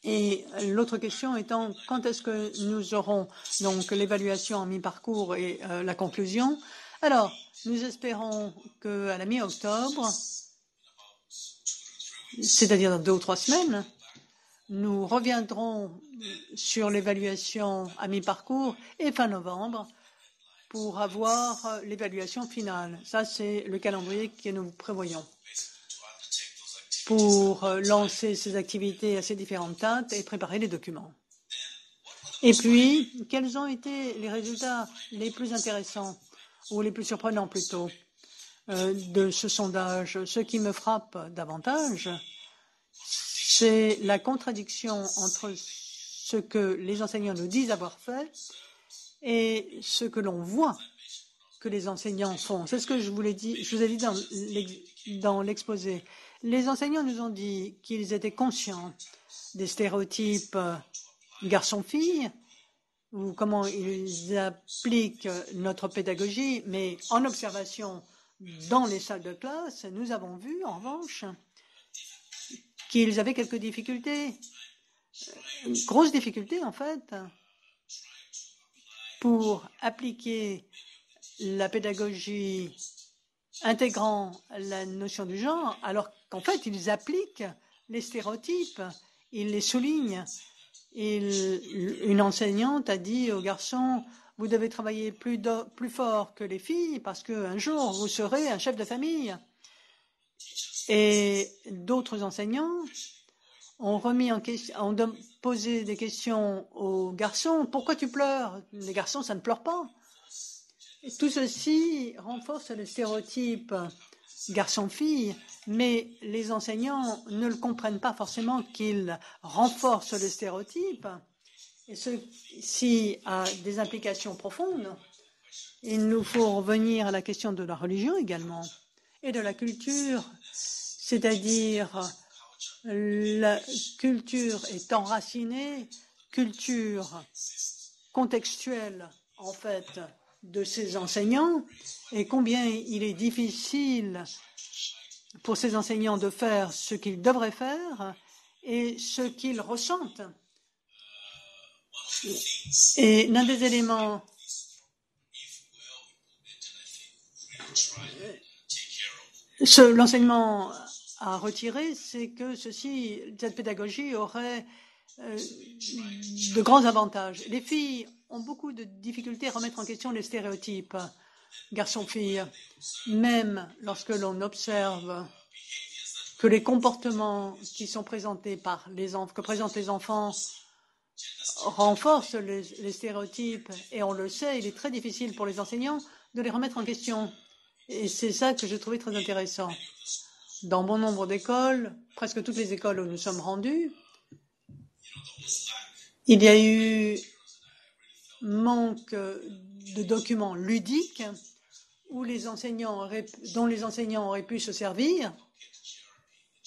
Et l'autre question étant, quand est-ce que nous aurons donc l'évaluation en mi-parcours et la conclusion? Alors, nous espérons qu'à la mi-octobre, c'est-à-dire dans 2 ou 3 semaines, nous reviendrons sur l'évaluation à mi-parcours et fin novembre pour avoir l'évaluation finale. Ça, c'est le calendrier que nous prévoyons pour lancer ces activités à ces différentes dates et préparer les documents. Et puis, quels ont été les résultats les plus intéressants ou les plus surprenants plutôt de ce sondage? Ce qui me frappe davantage, c'est la contradiction entre ce que les enseignants nous disent avoir fait et ce que l'on voit que les enseignants font. C'est ce que je vous ai dit dans l'exposé. Les enseignants nous ont dit qu'ils étaient conscients des stéréotypes garçon-fille ou comment ils appliquent notre pédagogie, mais en observation dans les salles de classe, nous avons vu en revanche qu'ils avaient quelques difficultés, grosses difficultés en fait, pour appliquer la pédagogie intégrant la notion du genre, alors qu'en fait, ils appliquent les stéréotypes, ils les soulignent, une enseignante a dit aux garçons, vous devez travailler plus fort que les filles parce qu'un jour, vous serez un chef de famille. Et d'autres enseignants ont posé des questions aux garçons. Pourquoi tu pleures? Les garçons, ça ne pleure pas. Et tout ceci renforce le stéréotype garçon-fille, mais les enseignants ne le comprennent pas forcément qu'il renforce le stéréotype. Et ceci a des implications profondes. Il nous faut revenir à la question de la religion également et de la culture, c'est-à-dire la culture est enracinée, culture contextuelle en fait de ces enseignants et combien il est difficile pour ces enseignants de faire ce qu'ils devraient faire et ce qu'ils ressentent. Et l'un des éléments l'enseignement à retirer, c'est que cette pédagogie aurait de grands avantages. Les filles ont beaucoup de difficultés à remettre en question les stéréotypes garçons-filles, même lorsque l'on observe que les comportements qui sont présentés que présentent les enfants renforcent les stéréotypes, et on le sait, il est très difficile pour les enseignants de les remettre en question. Et c'est ça que je trouvais très intéressant. Dans bon nombre d'écoles, presque toutes les écoles où nous sommes rendus, il y a eu manque de documents ludiques dont les enseignants auraient pu se servir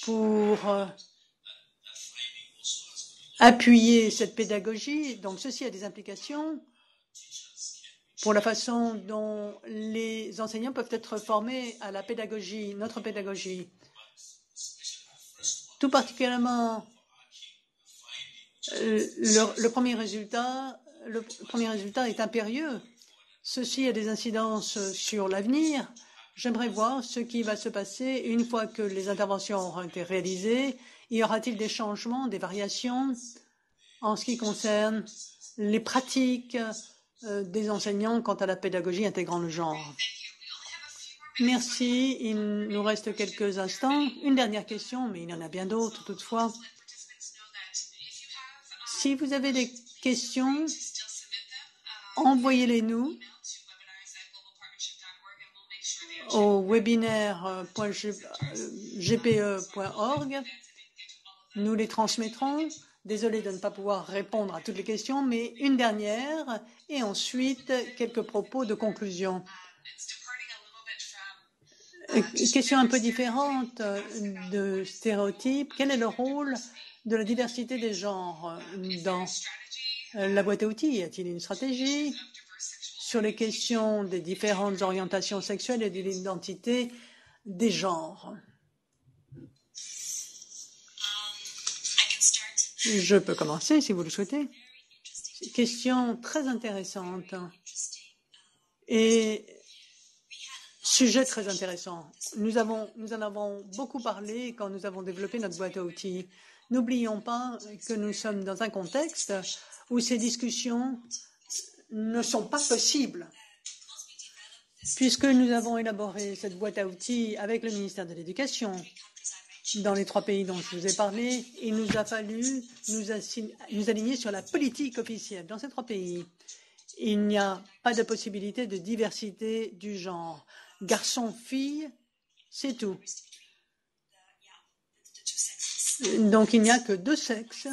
pour appuyer cette pédagogie. Donc ceci a des implications pour la façon dont les enseignants peuvent être formés à la pédagogie, notre pédagogie. Tout particulièrement, le premier résultat est impérieux. Ceci a des incidences sur l'avenir. J'aimerais voir ce qui va se passer une fois que les interventions auront été réalisées. Y aura-t-il des changements, des variations en ce qui concerne les pratiques des enseignants quant à la pédagogie intégrant le genre? Merci. Il nous reste quelques instants. Une dernière question, mais il y en a bien d'autres toutefois. Si vous avez des questions, envoyez-les-nous au webinaire.gpe.org. Nous les transmettrons. Désolé de ne pas pouvoir répondre à toutes les questions, mais une dernière et ensuite quelques propos de conclusion. Question un peu différente de stéréotypes. Quel est le rôle de la diversité des genres dans la boîte à outils? Y a-t-il une stratégie sur les questions des différentes orientations sexuelles et de l'identité des genres? Je peux commencer si vous le souhaitez. Question très intéressante et sujet très intéressant. Nous en avons beaucoup parlé quand nous avons développé notre boîte à outils. N'oublions pas que nous sommes dans un contexte où ces discussions ne sont pas possibles. Puisque nous avons élaboré cette boîte à outils avec le ministère de l'Éducation, dans les 3 pays dont je vous ai parlé, il nous a fallu nous aligner sur la politique officielle. Dans ces 3 pays, il n'y a pas de possibilité de diversité du genre. Garçon-fille, c'est tout. Donc il n'y a que 2 sexes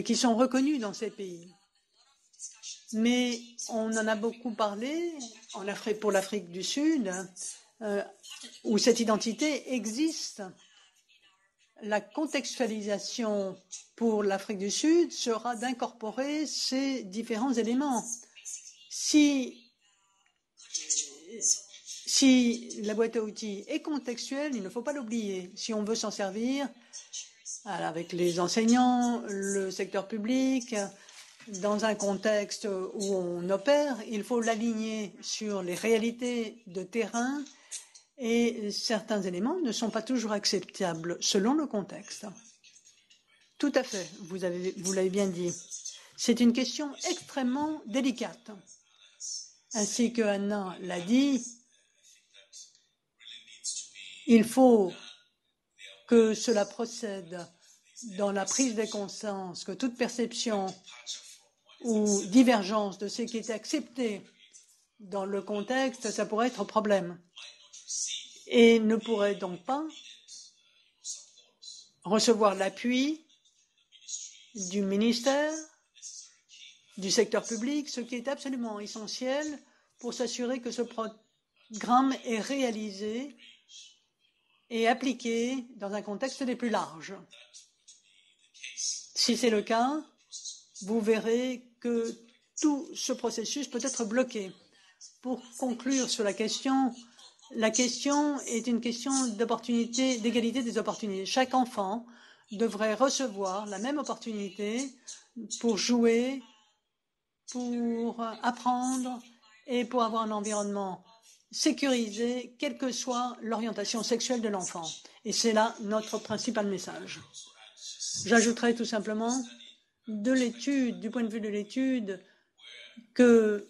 qui sont reconnus dans ces pays. Mais on en a beaucoup parlé pour l'Afrique du Sud, où cette identité existe. La contextualisation pour l'Afrique du Sud sera d'incorporer ces différents éléments. Si la boîte à outils est contextuelle, il ne faut pas l'oublier. Si on veut s'en servir avec les enseignants, le secteur public, dans un contexte où on opère, il faut l'aligner sur les réalités de terrain et certains éléments ne sont pas toujours acceptables selon le contexte. Tout à fait, vous l'avez bien dit. C'est une question extrêmement délicate. Ainsi que Anna l'a dit, il faut que cela procède dans la prise de conscience, que toute perception ou divergence de ce qui est accepté dans le contexte, ça pourrait être un problème. Et ne pourrait donc pas recevoir l'appui du ministère, du secteur public, ce qui est absolument essentiel pour s'assurer que ce programme est réalisé et appliqué dans un contexte des plus larges. Si c'est le cas, vous verrez que tout ce processus peut être bloqué. Pour conclure sur la question est une question d'opportunité, d'égalité des opportunités. Chaque enfant devrait recevoir la même opportunité pour jouer, pour apprendre et pour avoir un environnement sécurisé, quelle que soit l'orientation sexuelle de l'enfant. Et c'est là notre principal message. J'ajouterai tout simplement du point de vue de l'étude, que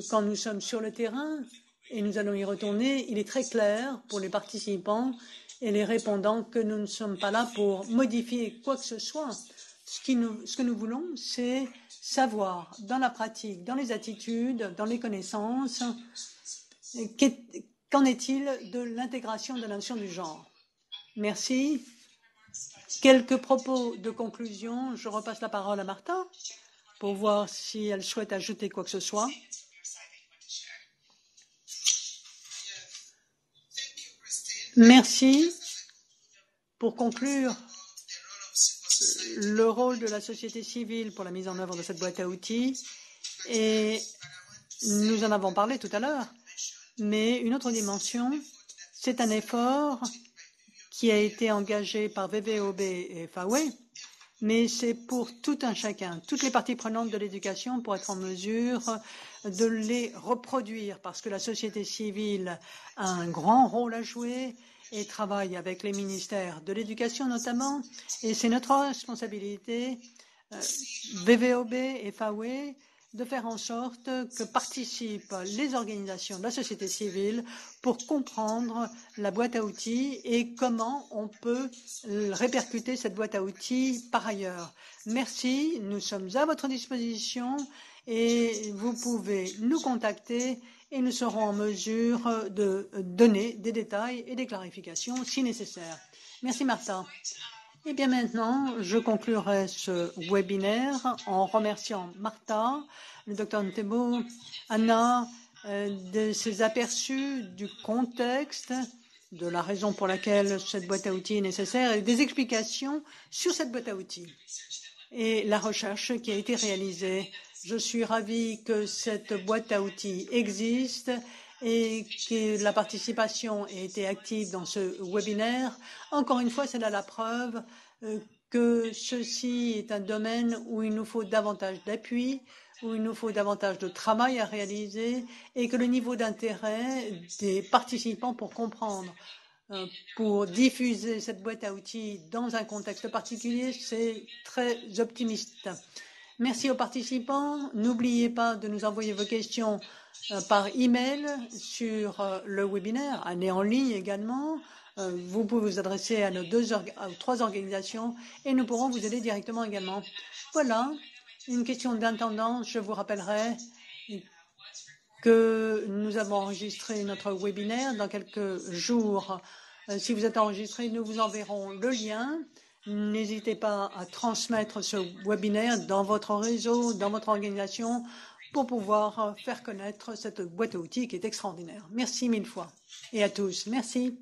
quand nous sommes sur le terrain, et nous allons y retourner, il est très clair pour les participants et les répondants que nous ne sommes pas là pour modifier quoi que ce soit. Ce que nous voulons, c'est savoir dans la pratique, dans les attitudes, dans les connaissances, qu'en est-il de l'intégration de la notion du genre. Merci. Quelques propos de conclusion. Je repasse la parole à Martha pour voir si elle souhaite ajouter quoi que ce soit. Merci. Pour conclure, le rôle de la société civile pour la mise en œuvre de cette boîte à outils, et nous en avons parlé tout à l'heure, mais une autre dimension, c'est un effort qui a été engagé par VVOB et FAWE, mais c'est pour tout un chacun, toutes les parties prenantes de l'éducation pour être en mesure de les reproduire, parce que la société civile a un grand rôle à jouer et travaille avec les ministères de l'éducation notamment, et c'est notre responsabilité, VVOB et FAWE, de faire en sorte que participent les organisations de la société civile pour comprendre la boîte à outils et comment on peut répercuter cette boîte à outils par ailleurs. Merci, nous sommes à votre disposition et vous pouvez nous contacter et nous serons en mesure de donner des détails et des clarifications si nécessaire. Merci Martha. Et bien maintenant, je conclurai ce webinaire en remerciant Martha, le Dr Ntebo, Anna, de ces aperçus du contexte, de la raison pour laquelle cette boîte à outils est nécessaire et des explications sur cette boîte à outils et la recherche qui a été réalisée. Je suis ravie que cette boîte à outils existe et que la participation ait été active dans ce webinaire. Encore une fois, c'est là la preuve que ceci est un domaine où il nous faut davantage d'appui, où il nous faut davantage de travail à réaliser et que le niveau d'intérêt des participants pour comprendre, pour diffuser cette boîte à outils dans un contexte particulier, c'est très optimiste. Merci aux participants. N'oubliez pas de nous envoyer vos questions par email sur le webinaire, elle est en ligne également. Vous pouvez vous adresser à nos 3 organisations et nous pourrons vous aider directement également. Voilà, une question d'intendance. Je vous rappellerai que nous avons enregistré notre webinaire dans quelques jours. Si vous êtes enregistré, nous vous enverrons le lien. N'hésitez pas à transmettre ce webinaire dans votre réseau, dans votre organisation, pour pouvoir faire connaître cette boîte à outils qui est extraordinaire. Merci 1000 fois. Et à tous, merci.